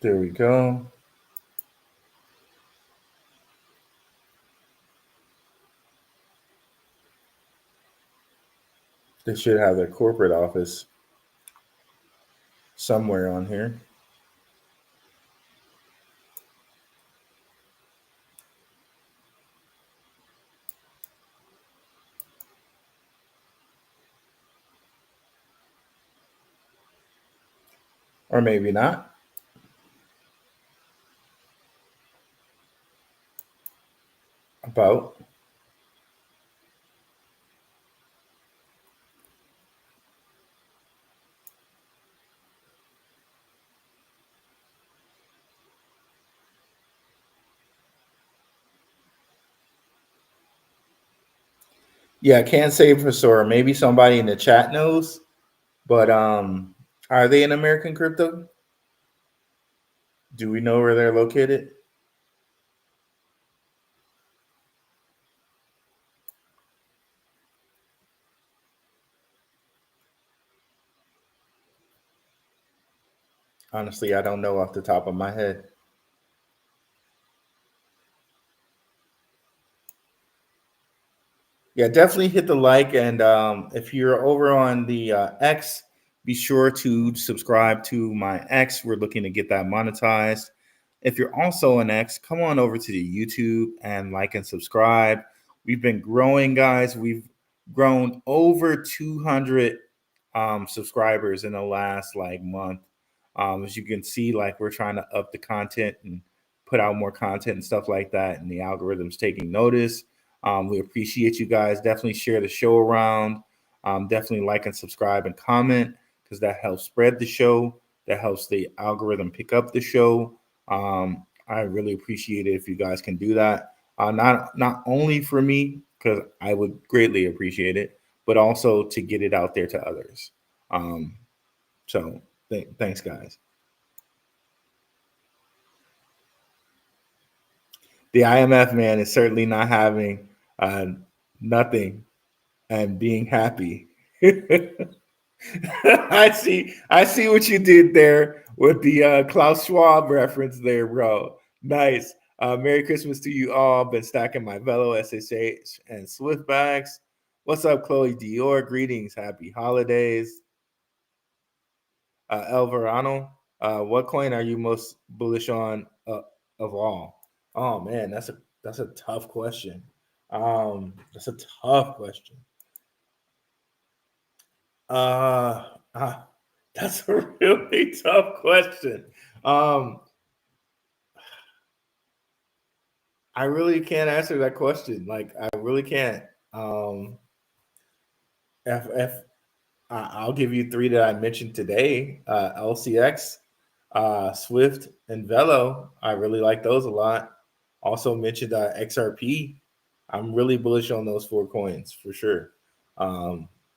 There we go. They should have their corporate office somewhere on here. Or maybe not. About. Yeah, I can't say for sure. Maybe somebody in the chat knows. But are they in American crypto? Do we know where they're located? Honestly, I don't know off the top of my head. Yeah, definitely hit the like. And if you're over on the X, be sure to subscribe to my X. We're looking to get that monetized. If you're also an X, come on over to the YouTube and like and subscribe. We've been growing, guys. We've grown over 200 subscribers in the last like month. As you can see, like we're trying to up the content and put out more content and stuff like that, and the algorithm's taking notice. We appreciate you guys. Definitely share the show around. Definitely like and subscribe and comment because that helps spread the show. That helps the algorithm pick up the show. I really appreciate it if you guys can do that. Not only for me because I would greatly appreciate it, but also to get it out there to others. So thanks, guys. The IMF man is certainly not having nothing and being happy. I see what you did there with the Klaus Schwab reference there, bro. Nice. Merry Christmas to you all. Been stacking my Velo, SSH, and Swift bags. What's up, Chloe Dior? Greetings. Happy holidays. El Verano, what coin are you most bullish on of all? Oh man, that's a tough question. That's a tough question. Uh, uh that's a really tough question. Um, I really can't answer that question. Like, I really can't. Um, if I'll give you three that I mentioned today: LCX, Swift and Velo, I really like those a lot. Also mentioned XRP. I'm really bullish on those four coins for sure.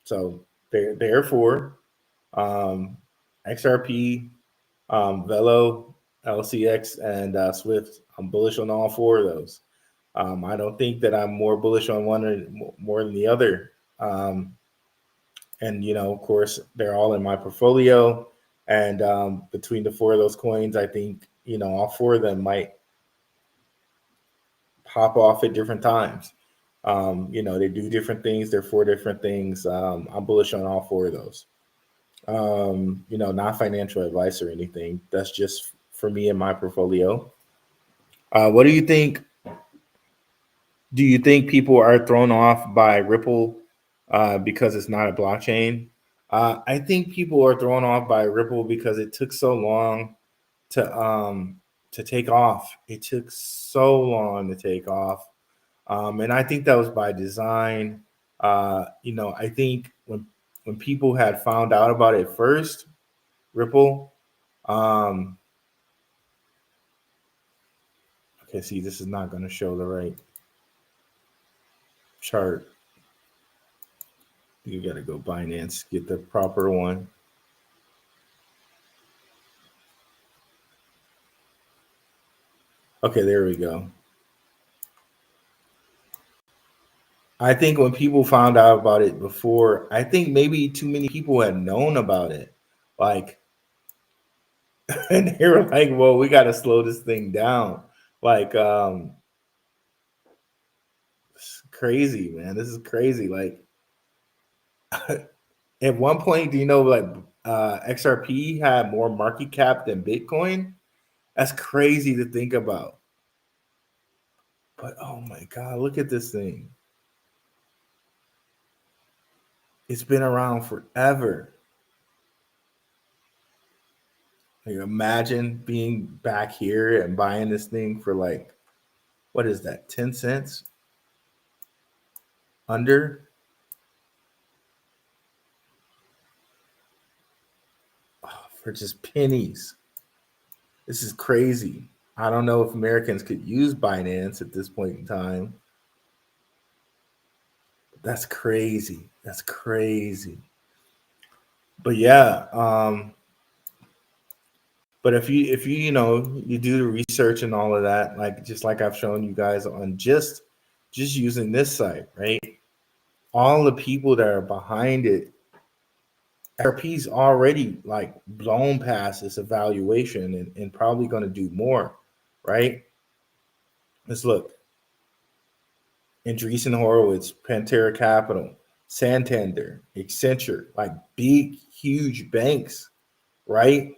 So therefore, um, XRP, Velo, LCX, and Swift. I'm bullish on all four of those. I don't think that I'm more bullish on one or more than the other. And of course, they're all in my portfolio. And between the four of those coins, I think all four of them might pop off at different times. They do different things. They're four different things. I'm bullish on all four of those. Not financial advice or anything. That's just for me and my portfolio. What do you think? Do you think people are thrown off by Ripple because it's not a blockchain? I think people are thrown off by Ripple because it took so long to take off. It took so long to take off, and I think that was by design. I think when people had found out about it first, Ripple. Okay, see, this is not going to show the right chart. You got to go Binance, get the proper one. Okay, there we go. I think when people found out about it before, I think maybe too many people had known about it. Like, and they were like, well, we got to slow this thing down. Like, it's crazy, man. This is crazy. Like, at one point, do you know, like, XRP had more market cap than Bitcoin? That's crazy to think about. But oh my God, look at this thing. It's been around forever. Like, imagine being back here and buying this thing for like, what is that, 10 cents? Under? Oh, for just pennies. This is crazy. I don't know if Americans could use Binance at this point in time. That's crazy. That's crazy. But yeah, but if you you do the research and all of that, like just like I've shown you guys on just using this site, right? All the people that are behind it, RP's already like blown past this evaluation and probably going to do more, right? Let's look. Andreessen Horowitz, Pantera Capital, Santander, Accenture, like big, huge banks, right?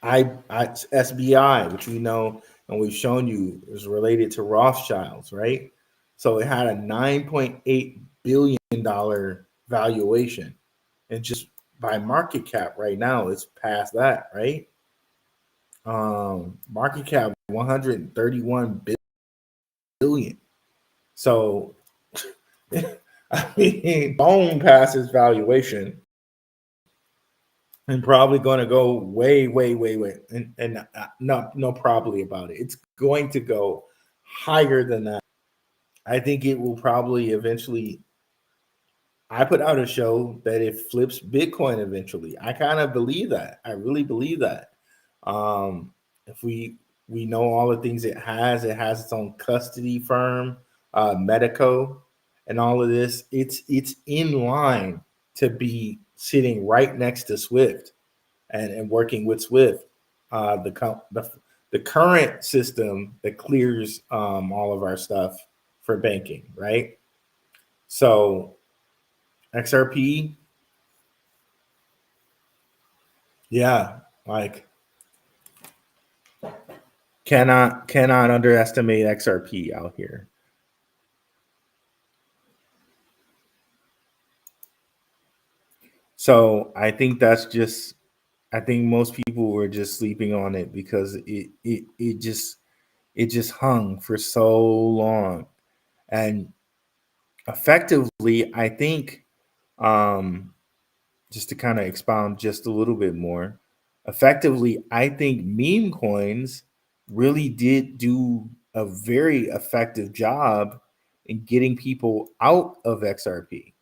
SBI, which we know and we've shown you is related to Rothschilds, right? So it had a $9.8 billion valuation. And just by market cap right now, it's past that, right? Market cap 131 billion. So I mean, bone past its valuation. And probably going to go way, and no, probably about it. It's going to go higher than that. I think it will probably eventually. I put out a show that it flips Bitcoin eventually. I kind of believe that. I really believe that. If we know all the things it has its own custody firm, Medico, and all of this. It's in line to be sitting right next to Swift and working with Swift, the current system that clears all of our stuff for banking, right? So XRP, yeah, like cannot underestimate XRP out here. So I think I think most people were just sleeping on it because it just hung for so long. And effectively, I think just to kind of expound just a little bit more, effectively, I think meme coins really did do a very effective job in getting people out of XRP.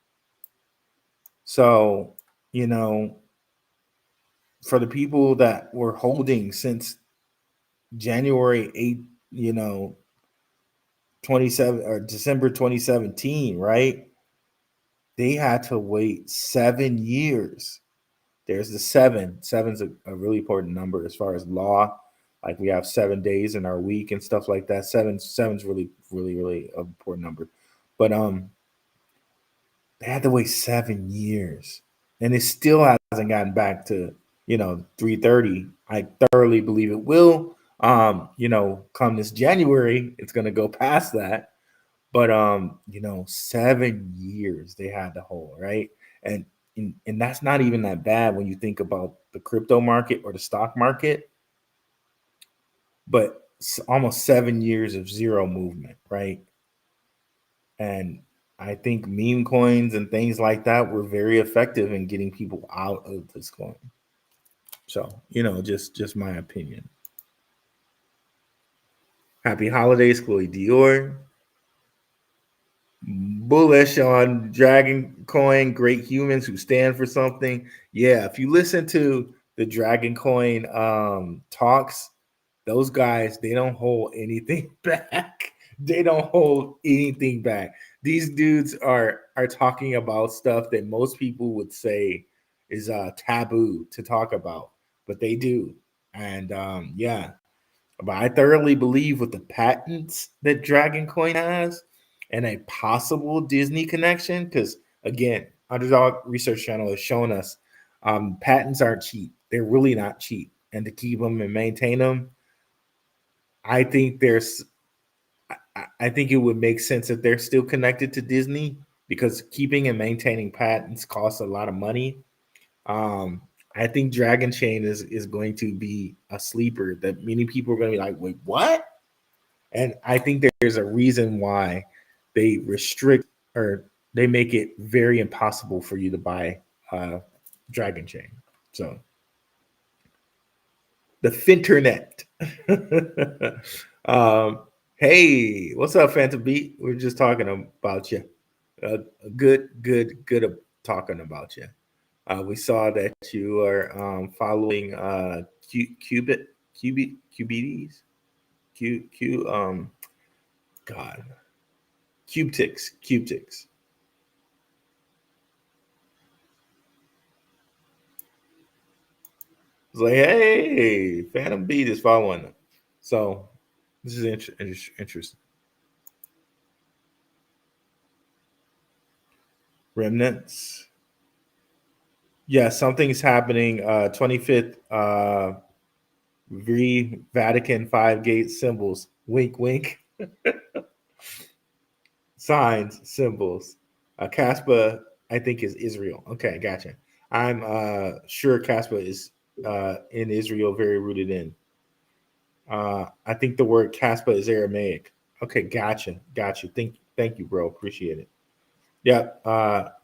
So, you know, for the people that were holding since January 8th, 27 or December 2017, right? They had to wait 7 years. There's the seven. Seven's a really important number as far as law. Like we have 7 days in our week and stuff like that. Seven's really, really, really an important number. But they had to wait 7 years. And it still hasn't gotten back to, 330. I thoroughly believe it will. Come this January, it's gonna go past that. But 7 years they had to hold, right? And that's not even that bad when you think about the crypto market or the stock market, but almost 7 years of zero movement, right? And I think meme coins and things like that were very effective in getting people out of this coin. So, just my opinion. Happy holidays, Chloe Dior. Bullish on Dragon Coin, great humans who stand for something. Yeah, if you listen to the Dragon Coin talks, those guys, they don't hold anything back. They don't hold anything back. These dudes are talking about stuff that most people would say is taboo to talk about, but they do. And yeah, but I thoroughly believe with the patents that Dragon Coin has and a possible Disney connection, because again, Underdog Research Channel has shown us patents aren't cheap. They're really not cheap. And to keep them and maintain them, I think I think it would make sense that they're still connected to Disney because keeping and maintaining patents costs a lot of money. Um, I think Dragon Chain is going to be a sleeper that many people are going to be like, wait, what? And I think there's a reason why they restrict or they make it very impossible for you to buy Dragon Chain. So the Finternet. Hey, what's up, Phantom Beat? We are just talking about you. Good talking about you. We saw that you are following Cubides, God, Cubetics. It's like, hey, Phantom Beat is following them. So this is interesting. Remnants. Yeah, something's happening. 25th Vatican 5 gate symbols. Wink, wink. Signs, symbols. Caspa, I think, is Israel. Okay, gotcha. I'm sure Caspa is in Israel, very rooted in. I think the word Caspa is Aramaic. Okay, gotcha. Thank you, bro. Appreciate it. Yep.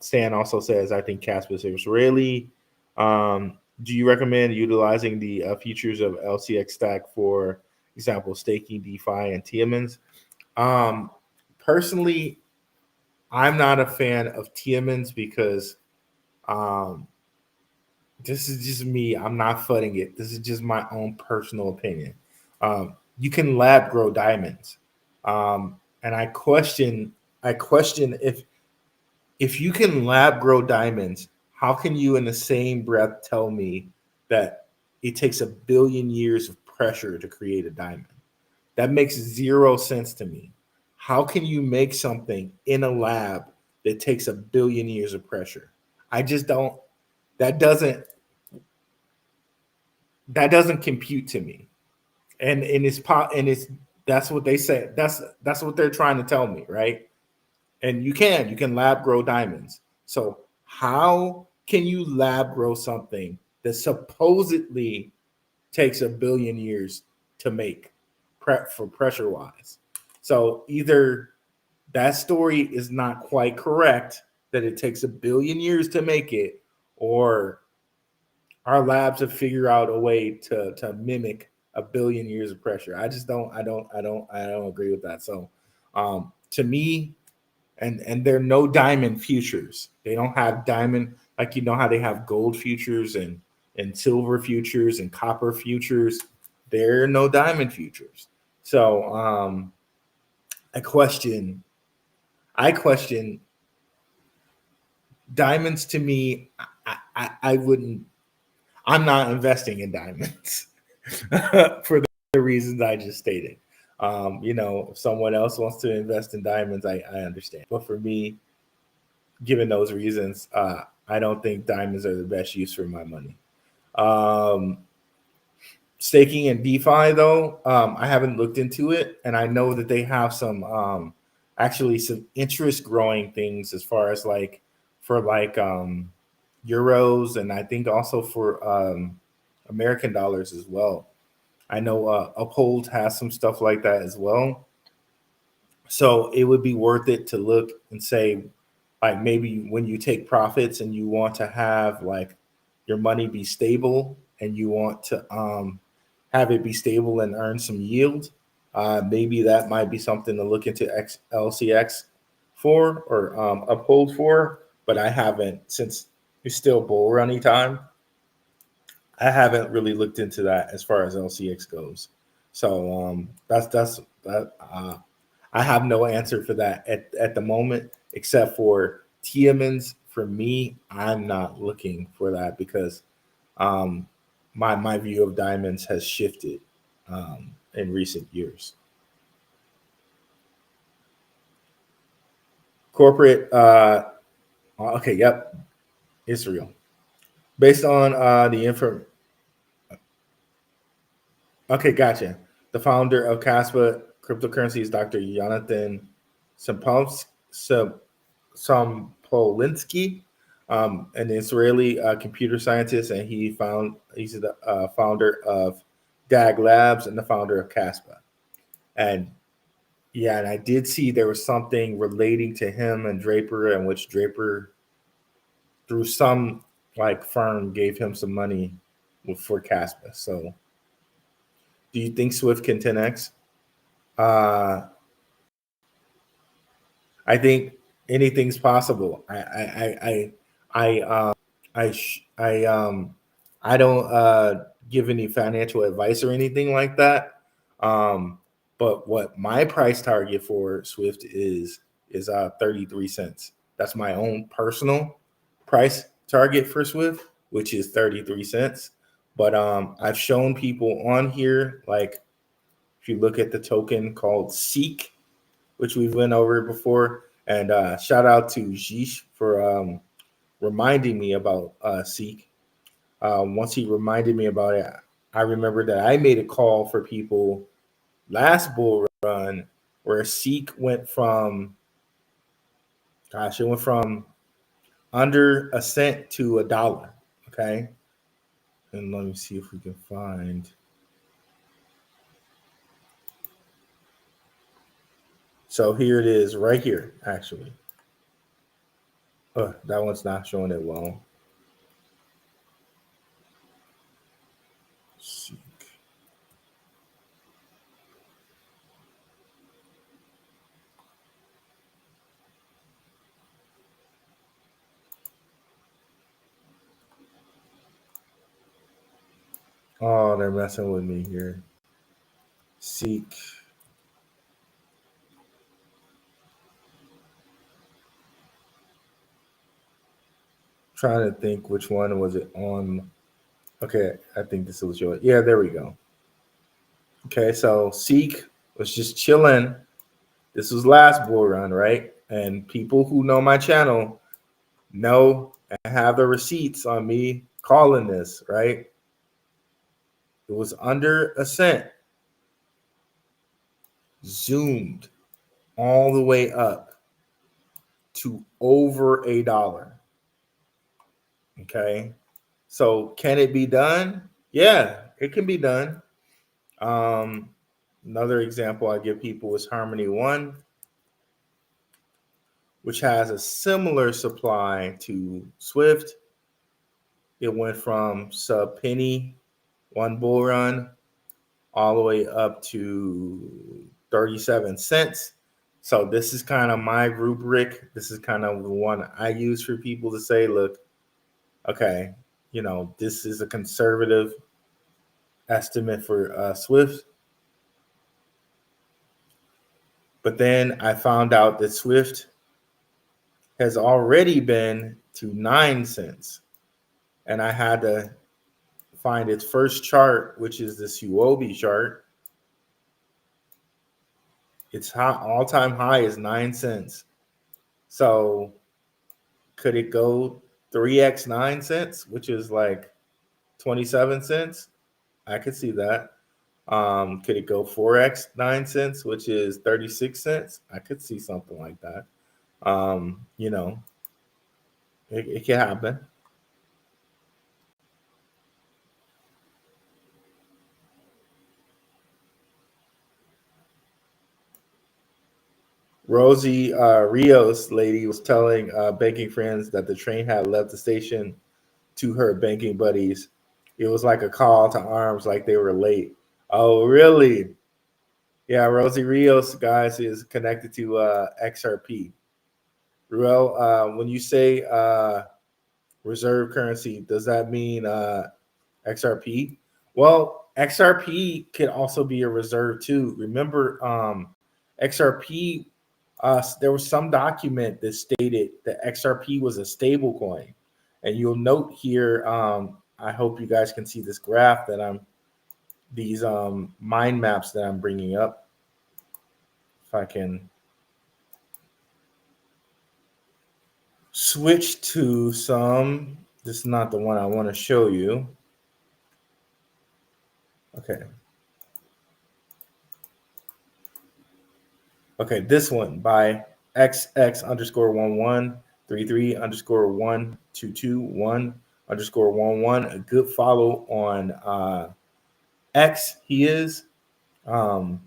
Stan also says, I think Caspa is Israeli. Do you recommend utilizing the features of LCX Stack for example, staking, DeFi, and Tiamins? Personally, I'm not a fan of Tiamins because this is just me. I'm not footing it. This is just my own personal opinion. You can lab grow diamonds, and I question if you can lab grow diamonds, how can you in the same breath tell me that it takes 1 billion years of pressure to create a diamond? That makes zero sense to me. How can you make something in a lab that takes 1 billion years of pressure? I just don't. That doesn't compute to me. And it's that's what they say. That's what they're trying to tell me, right? And you can lab grow diamonds. So how can you lab grow something that supposedly takes 1 billion years to make prep for pressure wise? So either that story is not quite correct that it takes 1 billion years to make it, or our labs have figured out a way to mimic a billion years of pressure. I just don't agree with that. So to me, and there are no diamond futures. They don't have diamond, like you know how they have gold futures and silver futures and copper futures. There are no diamond futures. So I question I question diamonds. To me, I wouldn't. I'm not investing in diamonds for the reasons I just stated. If someone else wants to invest in diamonds, I understand. But for me, given those reasons, I don't think diamonds are the best use for my money. Um, Staking and DeFi, though, I haven't looked into it, and I know that they have some actually some interest growing things as far as like for like euros, and I think also for American dollars as well. I know Uphold has some stuff like that as well. So it would be worth it to look and say, like maybe when you take profits and you want to have like your money be stable and you want to have it be stable and earn some yield, maybe that might be something to look into LCX for or Uphold for. But I haven't, since it's still bull running time. I haven't really looked into that as far as LCX goes. So that's that. I have no answer for that at the moment, except for Tiamon's. For me, I'm not looking for that because um, my view of diamonds has shifted in recent years. Corporate. Okay. Yep. It's real. Based on the info. Okay, gotcha. The founder of Caspa cryptocurrency is Dr. Jonathan Sampolsky, Sampolinsky, an Israeli computer scientist, and he's the founder of DAG Labs and the founder of Caspa. And yeah, and I did see there was something relating to him and Draper, in which Draper, through some like firm, gave him some money for Caspa. So, do you think Swift can 10x? Uh, I think anything's possible. I, I, I don't give any financial advice or anything like that. But what my price target for Swift is 33 cents. That's my own personal price target for Swift, which is 33 cents. But I've shown people on here, like if you look at the token called Seek, which we've went over before. And shout out to Jish for reminding me about Seek. Once he reminded me about it, I remember that I made a call for people last bull run where Seek went from, gosh, it went from under a cent to $1. Okay. And let me see if we can find. So here it is right here, actually. That one's not showing it well. Seek. Oh, they're messing with me here. Seek. Trying to think which one was it on. Okay, I think this will show it. Yeah, there we go. Okay, so Seek was just chilling. This was last bull run, right? And people who know my channel know and have the receipts on me calling this, right? It was under a cent, zoomed all the way up to over $1. Okay. So can it be done? Yeah, it can be done. Another example I give people is Harmony One, which has a similar supply to Swift. it went from sub penny, one bull run, all the way up to 37 cents. So this is kind of my rubric. This is kind of the one I use for people to say, look, okay, this is a conservative estimate for SWIFT. But then I found out that SWIFT has already been to 9 cents. And I had to find its first chart, which is the Suobi chart. Its all-time high is 9 cents. So could it go 3x 9 cents, which is like 27 cents? I could see that. Could it go 4x 9 cents, which is 36 cents? I could see something like that. It can happen. Rosie Rios lady was telling banking friends that the train had left the station to her banking buddies. It was like a call to arms, like they were late. Oh, really? Yeah, Rosie Rios, guys, is connected to XRP. Ruel, when you say reserve currency, does that mean XRP? Well, XRP could also be a reserve too. Remember, XRP, there was some document that stated that XRP was a stable coin. And you'll note here, I hope you guys can see this graph that these mind maps that I'm bringing up. If I can switch to some, this is not the one I want to show you. Okay. Okay, this one by XX_1133_1221_11. A good follow on X. He is. Note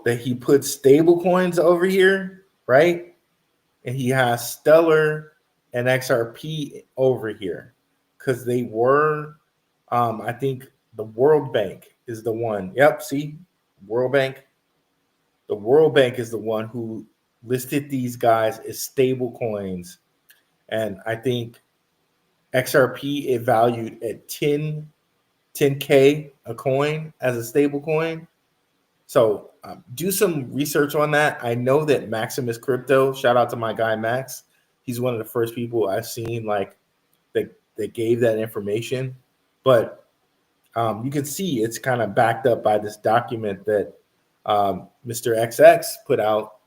that he put stable coins over here, right? And he has Stellar and XRP over here because they were, I think the World Bank is the one. Yep, see, World Bank. The World Bank is the one who listed these guys as stable coins. And I think XRP is valued at 10K a coin as a stable coin. So do some research on that. I know that Maximus Crypto, shout out to my guy Max. He's one of the first people I've seen like that gave that information. But you can see it's kind of backed up by this document that Mr. XX put out,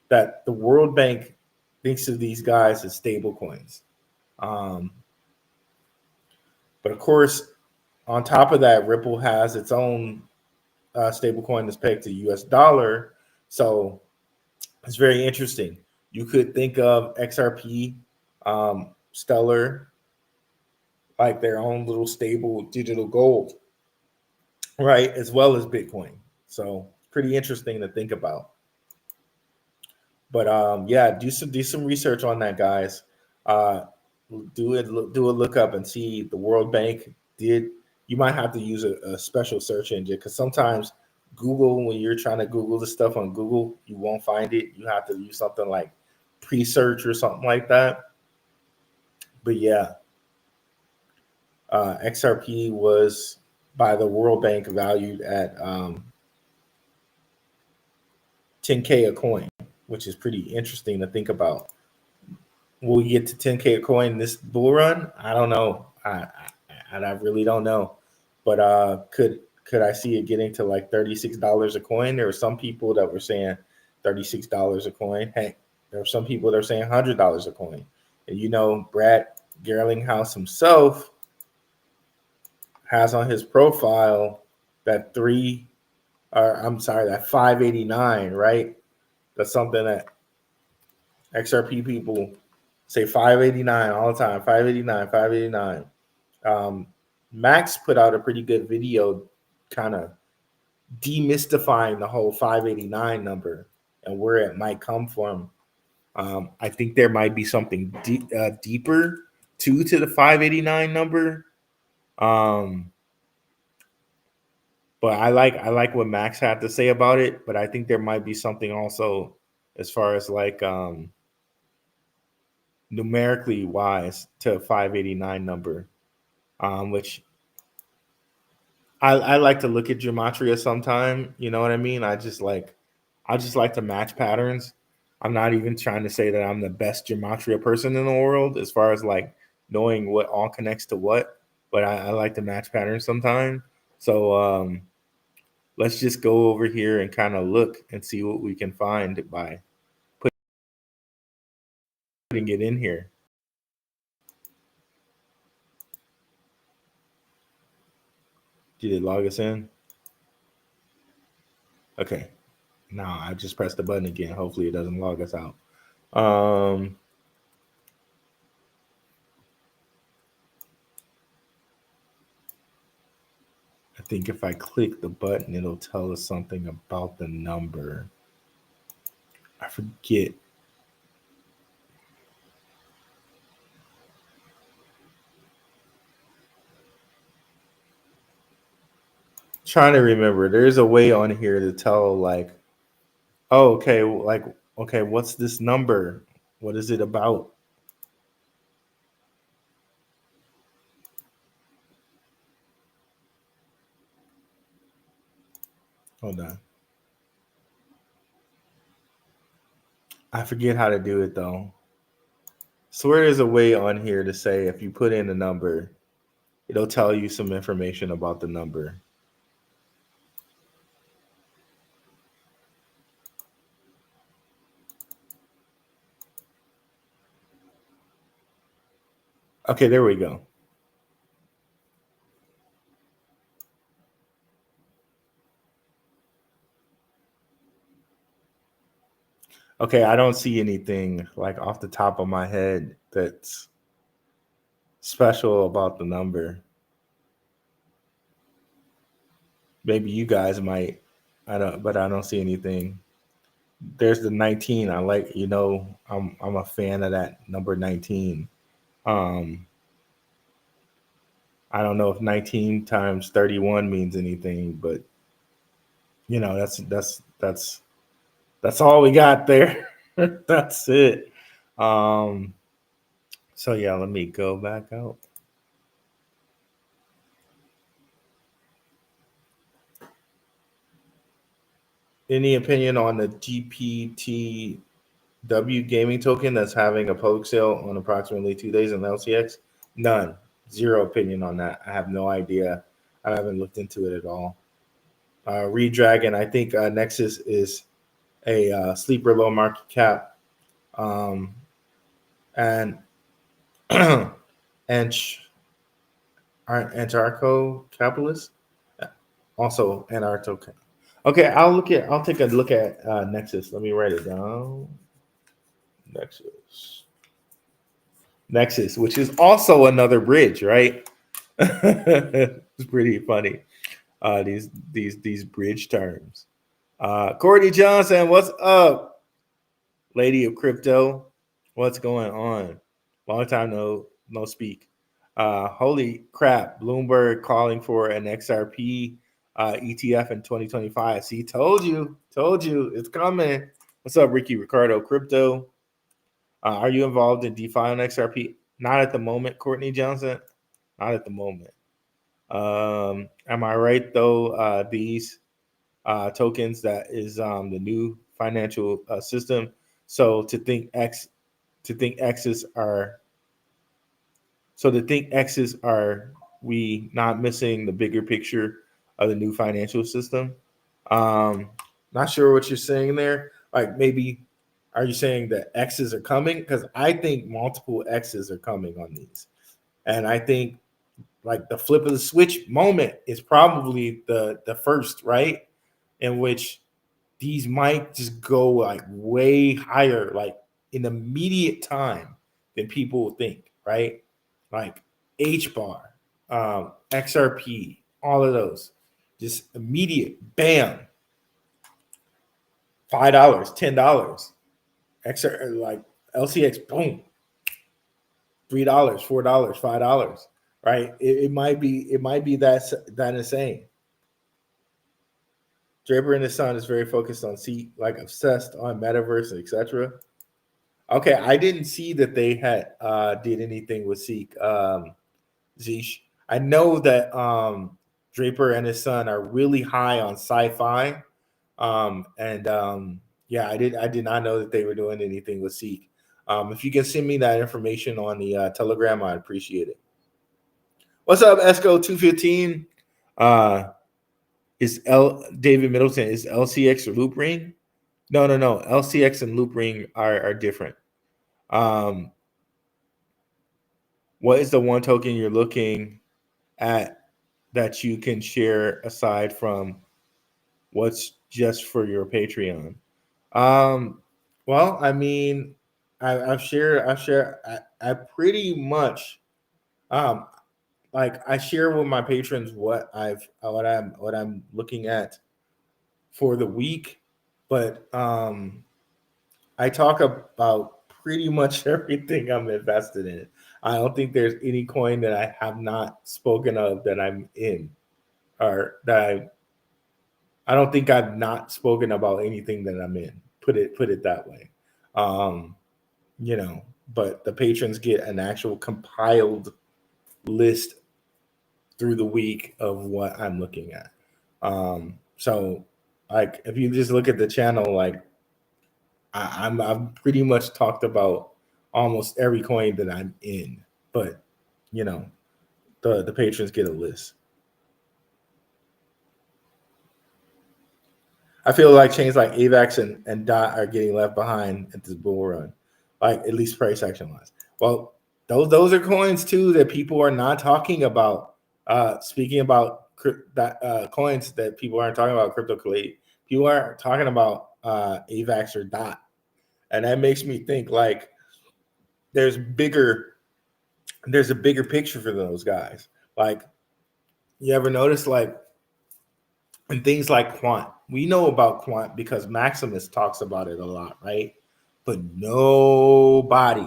that the World Bank thinks of these guys as stable coins. But of course, on top of that, Ripple has its own stable coin that's pegged to US dollar. So it's very interesting. You could think of XRP, Stellar, like their own little stable digital gold, right? As well as Bitcoin. So pretty interesting to think about. But yeah, do some research on that, guys. Do a lookup and see the World Bank did. You might have to use a special search engine because sometimes Google, when you're trying to Google the stuff on Google, you won't find it. You have to use something like pre-search or something like that. But yeah, XRP was by the World Bank valued at 10K a coin, which is pretty interesting to think about. Will we get to 10K a coin this bull run? I don't know. I really don't know. But could I see it getting to like $36 a coin? There were some people that were saying $36 a coin. Hey, there were some people that were saying $100 a coin. And Brad Garlinghouse himself has on his profile that 589, right? That's something that XRP people say 589 all the time, 589. Max put out a pretty good video kind of demystifying the whole 589 number and where it might come from. I think there might be something deeper 2 to the 589 number. But I like what Max had to say about it, but I think there might be something also as far as like numerically wise to a 589 number, which I like to look at gematria sometime. You know what I mean? I just like to match patterns. I'm not even trying to say that I'm the best gematria person in the world as far as like knowing what all connects to what, but I like to match patterns sometime. So let's just go over here and kind of look and see what we can find by putting it in here. Did it log us in? Okay. Now I just pressed the button again. Hopefully it doesn't log us out. I think if I click the button, it'll tell us something about the number. I forget. Trying to remember. There's a way on here to tell like, oh, okay, like, okay, what's this number? What is it about? Hold on. I forget how to do it though. Swear there's a way on here to say if you put in a number, it'll tell you some information about the number. Okay, there we go. Okay, I don't see anything like off the top of my head that's special about the number. Maybe you guys might. But I don't see anything. There's the 19. I like, I'm a fan of that number 19. I don't know if 19 times 31 means anything, but that's all we got there. That's it. So yeah, let me go back out. Any opinion on the GPTW gaming token that's having a poke sale on approximately 2 days in LCX? None. Zero opinion on that. I have no idea. I haven't looked into it at all. Redragon, I think Nexus is a sleeper low market cap. And Antarco Capitalist, also Antarctica. Okay, I'll take a look at Nexus. Let me write it down. Nexus, which is also another bridge, right? It's pretty funny. These bridge terms. Courtney Johnson, what's up? Lady of Crypto, what's going on? Long time no speak. Holy crap! Bloomberg calling for an XRP ETF in 2025. See, told you, it's coming. What's up, Ricky Ricardo Crypto? Are you involved in DeFi on XRP? Not at the moment, Courtney Johnson. Not at the moment. Am I right though? These tokens that is the new financial system. So to think X's are we not missing the bigger picture of the new financial system? Not sure what you're saying there. Like maybe are you saying that X's are coming? Because I think multiple X's are coming on these. And I think like the flip of the switch moment is probably the first, right? In which these might just go like way higher, like in immediate time than people think, right? Like H bar, XRP, all of those, just immediate, bam, $5, $10, XR like LCX, boom, $3, $4, $5, right? It might be that insane. Draper and his son is very focused on Seek, like obsessed on metaverse, etc. Okay, I didn't see that they had did anything with Seek. Zeesh. I know that Draper and his son are really high on sci-fi. Yeah, I did not know that they were doing anything with Seek. If you can send me that information on the Telegram, I'd appreciate it. What's up, Esco 215? Is David Middleton, is LCX or Loop Ring? No. LCX and Loop Ring are different. What is the one token you're looking at that you can share aside from what's just for your Patreon? Well, I mean, I've shared, I pretty much, like I share with my patrons what I'm looking at for the week, but I talk about pretty much everything I'm invested in. I don't think there's any coin that I have not spoken of that I'm in, or that I don't think I've not spoken about anything that I'm in. Put it that way. But the patrons get an actual compiled list through the week of what I'm looking at. So like if you just look at the channel, like I've pretty much talked about almost every coin that I'm in, but the patrons get a list. I feel like chains like AVAX and DOT are getting left behind at this bull run, like at least price action wise. Well, those are coins too that people are not talking about. Speaking about coins that people aren't talking about, crypto collate, people aren't talking about AVAX or DOT, and that makes me think like there's a bigger picture for those guys. Like, you ever notice like and things like quant, we know about quant because Maximus talks about it a lot, right? But nobody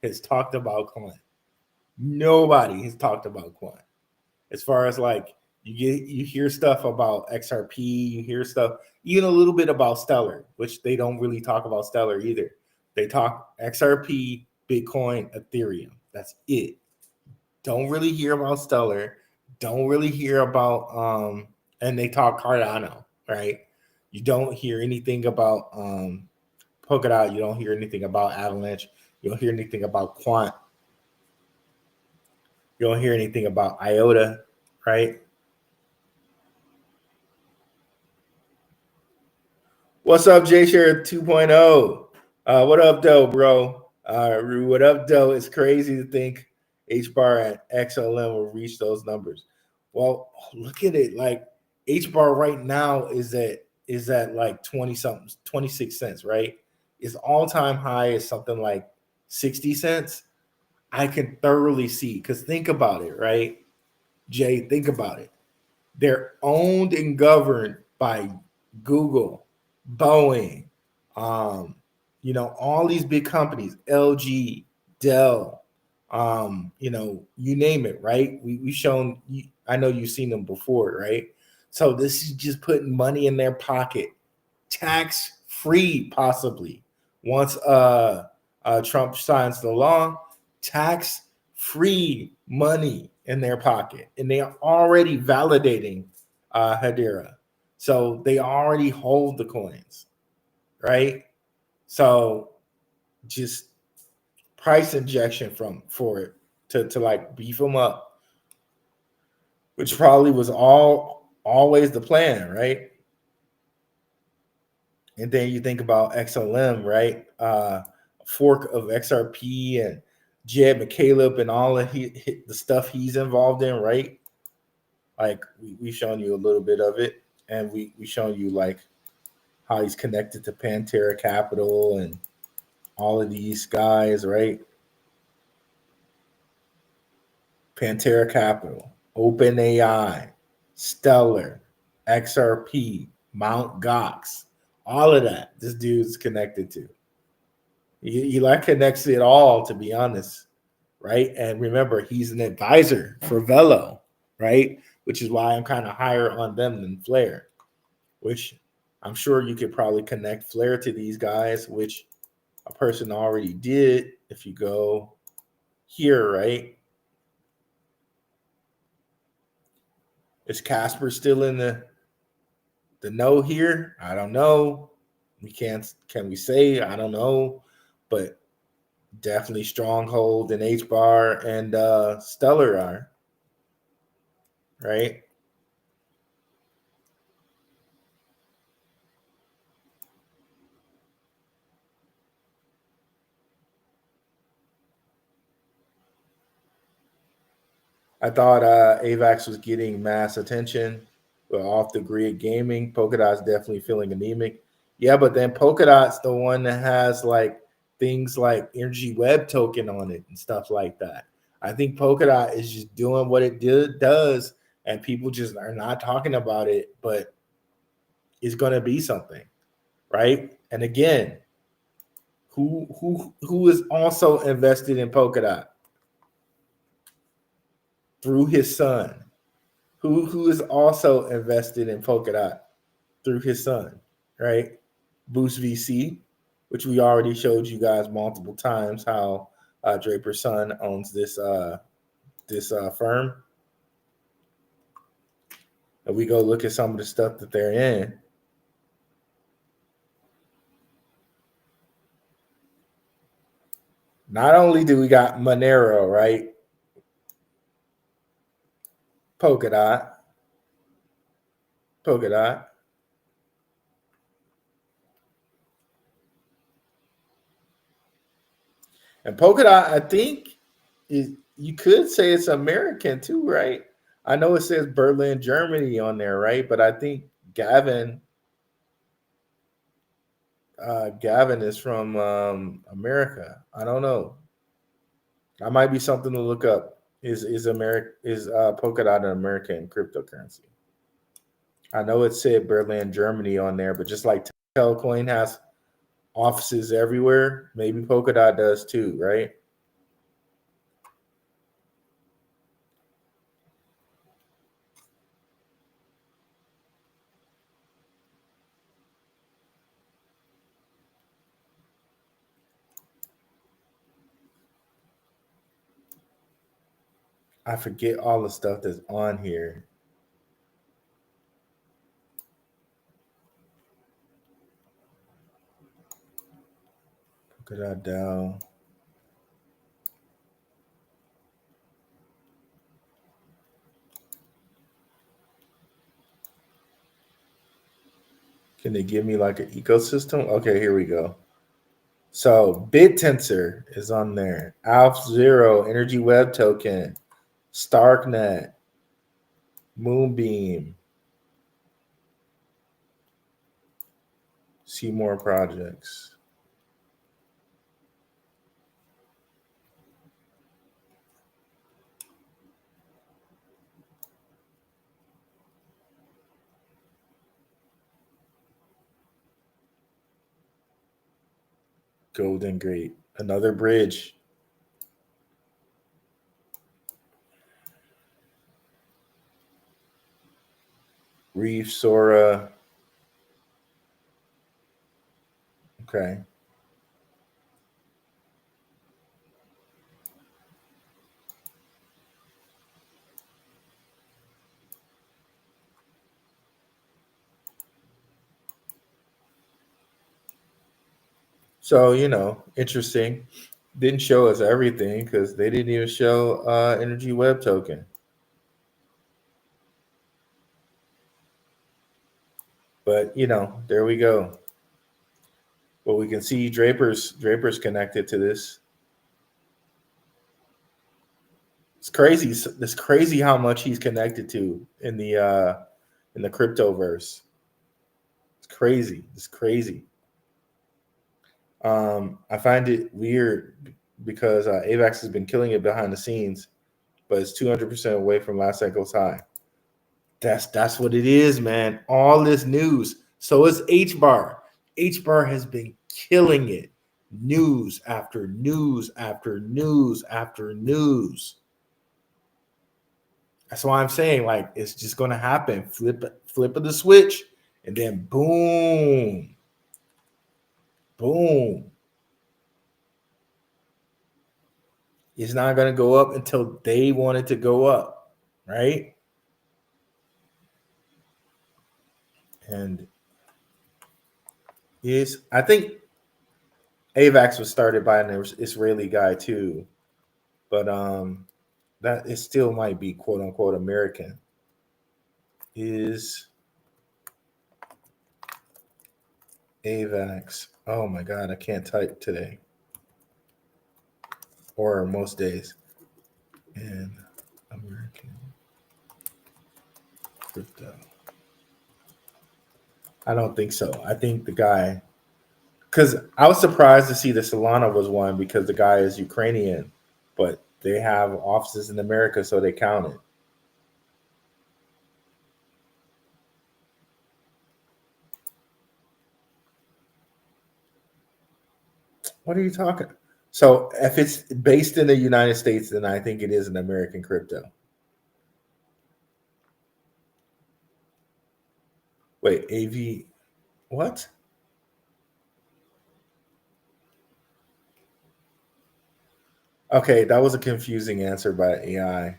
has talked about quant. Nobody has talked about quant. As far as like you hear stuff about XRP, you hear stuff even a little bit about Stellar, which they don't really talk about Stellar either. They talk XRP, Bitcoin, Ethereum. That's it. Don't really hear about Stellar. Don't really hear about and they talk Cardano, right? You don't hear anything about Polkadot. You don't hear anything about Avalanche. You don't hear anything about Quant. You don't hear anything about IOTA, right? What's up, J-Share 2.0? What up, though, bro? What up, though? It's crazy to think H-bar and XLM will reach those numbers. Well, look at it. Like, H-bar right now is at like 20 something, 26 cents, right? Its all-time high is something like 60 cents. I can thoroughly see, because think about it, right? Jay, think about it. They're owned and governed by Google, Boeing, all these big companies, LG, Dell, you name it, right? We've shown, I know you've seen them before, right? So this is just putting money in their pocket, tax-free possibly. Once Trump signs the law, tax-free money in their pocket. And they are already validating Hedera. So they already hold the coins, right? So just price injection for it to like beef them up, which probably was always the plan, right? And then you think about XLM, right? Fork of XRP and Jed McCaleb and all of the stuff he's involved in, right? Like we've shown you a little bit of it, and we've shown you like how he's connected to Pantera Capital and all of these guys, right? Pantera Capital, OpenAI, Stellar, XRP, Mount Gox, all of that. This dude's connected to. He like connects it all, to be honest, right? And remember, he's an advisor for Velo, right? Which is why I'm kind of higher on them than Flare, which I'm sure you could probably connect Flare to these guys, which a person already did. If you go here, right? Is Casper still in the know here? I don't know. Can we say? I don't know. But definitely Stronghold and H Bar and Stellar are, right? I thought AVAX was getting mass attention with off the grid gaming. Polkadot's definitely feeling anemic. Yeah, but then Polkadot's the one that has like things like Energy Web token on it and stuff like that. I think Polkadot is just doing what it does, and people just are not talking about it, but it's going to be something, right? And again, who is also invested in Polkadot through his son? Who is also invested in Polkadot through his son, right? Boost VC, which we already showed you guys multiple times how Draper's son owns this firm. And we go look at some of the stuff that they're in. Not only do we got Monero, right? Polkadot. And Polkadot, I think, you could say it's American too, right? I know it says Berlin, Germany on there, right? But I think Gavin is from America. I don't know. That might be something to look up. Is Polkadot an American cryptocurrency? I know it said Berlin, Germany on there, but just like Telcoin has offices everywhere, maybe Polkadot does too, right? I forget all the stuff that's on here. Polkadot DAO. Can they give me like an ecosystem? Okay, here we go. So BitTensor is on there. Alpha0, Energy Web Token, Starknet, Moonbeam. See more projects. Golden Gate, another bridge. Reef, Sora. Okay. So, interesting. Didn't show us everything because they didn't even show Energy Web Token. But, there we go. Well, we can see Draper's connected to this. It's crazy. It's crazy how much he's connected to in the cryptoverse. It's crazy. I find it weird because AVAX has been killing it behind the scenes, but it's 200% away from last cycle's high. That's what it is, man. All this news. So is H Bar. H Bar has been killing it. news after news after news after news. That's why I'm saying, like, it's just going to happen. Flip of the switch, and then boom, boom. It's not going to go up until they want it to go up, right? And I think AVAX was started by an Israeli guy too, but that it still might be quote unquote American. Is AVAX? Oh my God, I can't type today, or most days. And American crypto. I don't think so. I think the guy, because I was surprised to see the Solana was one because the guy is Ukrainian, but they have offices in America, so they count it. What are you talking? So if it's based in the United States, then I think it is an American crypto. Wait, AV, what? Okay, that was a confusing answer by AI.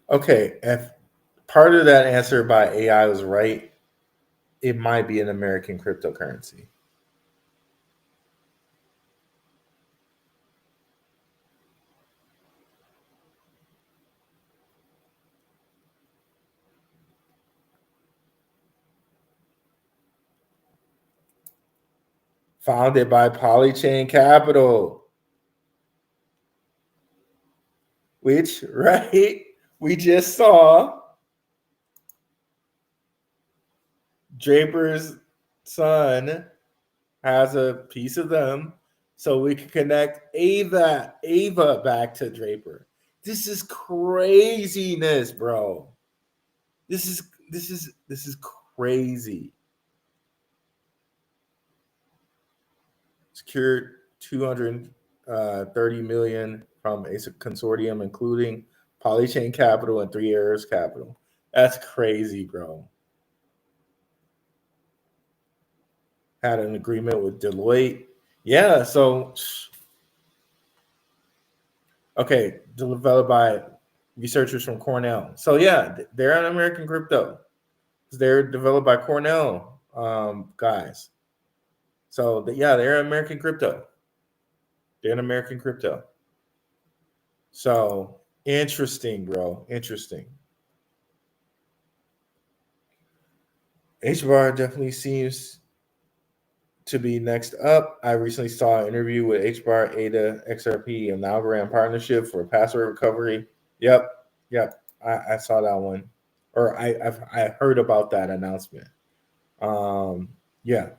Okay, if part of that answer by AI was right, it might be an American cryptocurrency. Founded by Polychain Capital, which, right, we just saw Draper's son has a piece of them, so we can connect Ava back to Draper. This is craziness, bro. This is crazy. Secured 230 million from a consortium, including Polychain Capital and 3 Arrows Capital. That's crazy, bro. Had an agreement with Deloitte. Yeah, so okay, developed by researchers from Cornell. So yeah, they're an American crypto. They're developed by Cornell guys. So yeah, they're an American crypto. They're an American crypto. So interesting, bro. Interesting. HBAR definitely seems to be next up. I recently saw an interview with HBAR, ADA, XRP, and Algorand partnership for password recovery. Yep. I saw that one, or I heard about that announcement. Yeah.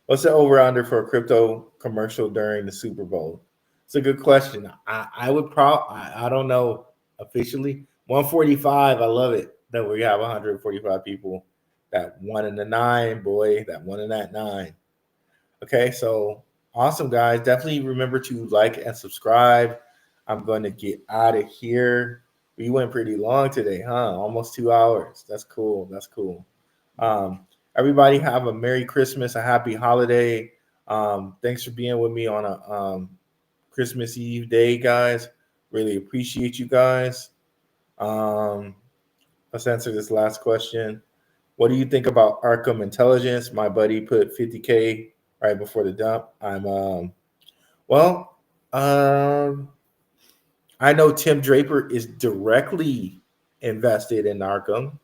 What's the over under for a crypto commercial during the Super Bowl? It's a good question. I would I don't know officially. 145. I love it that we have 145 people. That one in the 9, boy. That one in that 9. Okay, so awesome, guys. Definitely remember to like and subscribe. I'm going to get out of here. We went pretty long today, huh? Almost 2 hours. That's cool. That's cool. Everybody have a Merry Christmas, a happy holiday. Thanks for being with me on a Christmas Eve day, guys. Really appreciate you guys. Let's answer this last question. What do you think about Arkham Intelligence? My buddy put 50K right before the dump. I know Tim Draper is directly invested in Arkham.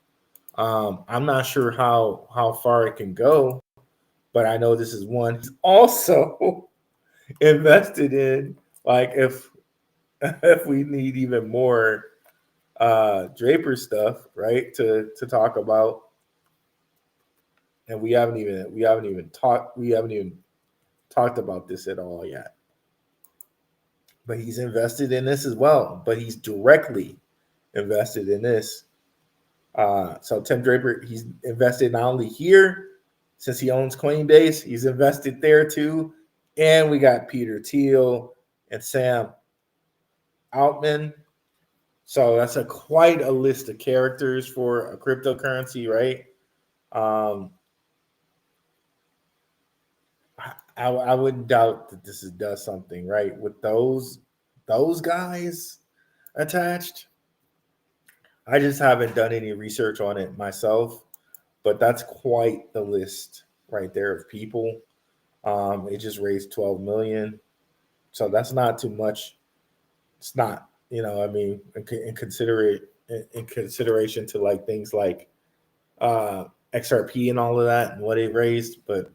I'm not sure how far it can go, but I know this is one he's also invested in. Like, if if we need even more Draper stuff, right? To talk about. And we haven't even talked about this at all yet. But he's invested in this as well. But he's directly invested in this. So Tim Draper, he's invested not only here, since he owns Coinbase, he's invested there too. And we got Peter Thiel and Sam Altman. So that's quite a list of characters for a cryptocurrency, right? I wouldn't doubt that this does something, right? With those guys attached. I just haven't done any research on it myself, but that's quite the list right there of people. It just raised 12 million, so that's not too much. It's not, I mean, in consideration to like things like XRP and all of that and what it raised, but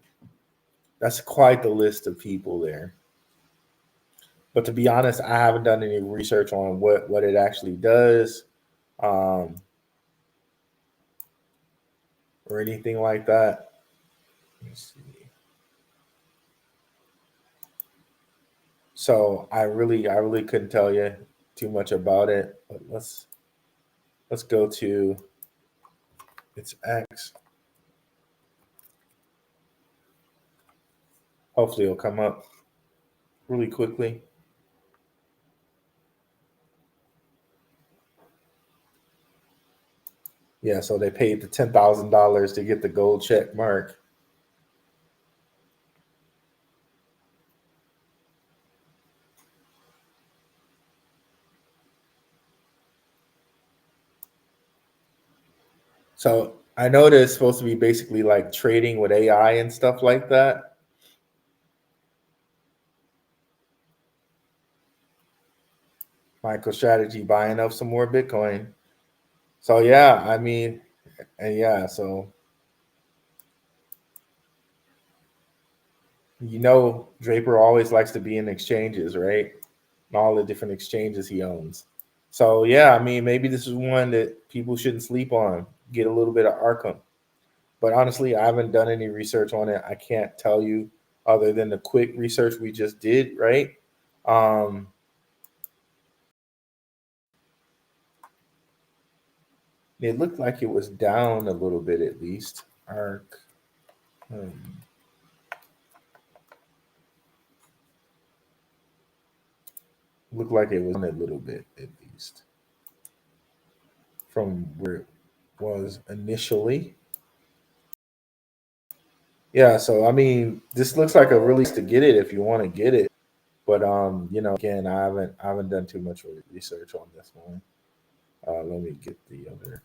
that's quite the list of people there. But to be honest, I haven't done any research on what it actually does, or anything like that. Let me see. So I really couldn't tell you too much about it. But let's go to its X. Hopefully it'll come up really quickly. Yeah, so they paid the $10,000 to get the gold check mark. So I know that it's supposed to be basically like trading with AI and stuff like that. MicroStrategy buying up some more Bitcoin. So yeah, I mean, and yeah, so Draper always likes to be in exchanges, right? And all the different exchanges he owns. So yeah, I mean, maybe this is one that people shouldn't sleep on. Get a little bit of Arkham. But honestly, I haven't done any research on it. I can't tell you other than the quick research we just did, right? It looked like it was down a little bit at least. Arc. Looked like it was down a little bit at least from where it was initially. Yeah, so I mean, this looks like a release to get it if you want to get it. But again, I haven't done too much research on this one. Let me get the other.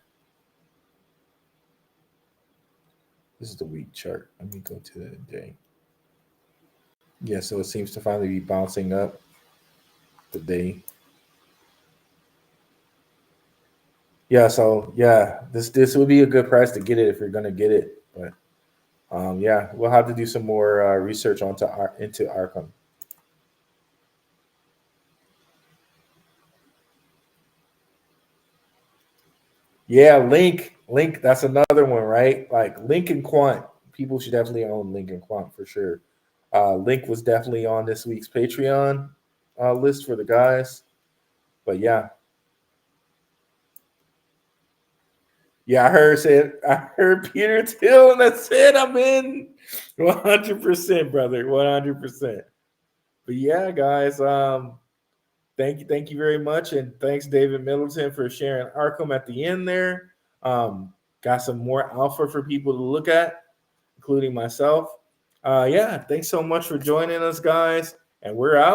This is the week chart. Let me go to the day. Yeah, so it seems to finally be bouncing up the day. Yeah, so yeah, this would be a good price to get it if you're gonna get it. But yeah, we'll have to do some more research into Arkham. Yeah, Link, that's another one, right? Like Link and Quant. People should definitely own Link and Quant for sure. Link was definitely on this week's Patreon list for the guys. But yeah. Yeah, I heard Peter Thiel, and that's it. I'm in 100%, brother. 100%. But yeah, guys, thank you very much. And thanks, David Middleton, for sharing Arkham at the end there. Got some more alpha for people to look at, including myself. Yeah, thanks so much for joining us, guys. And we're out.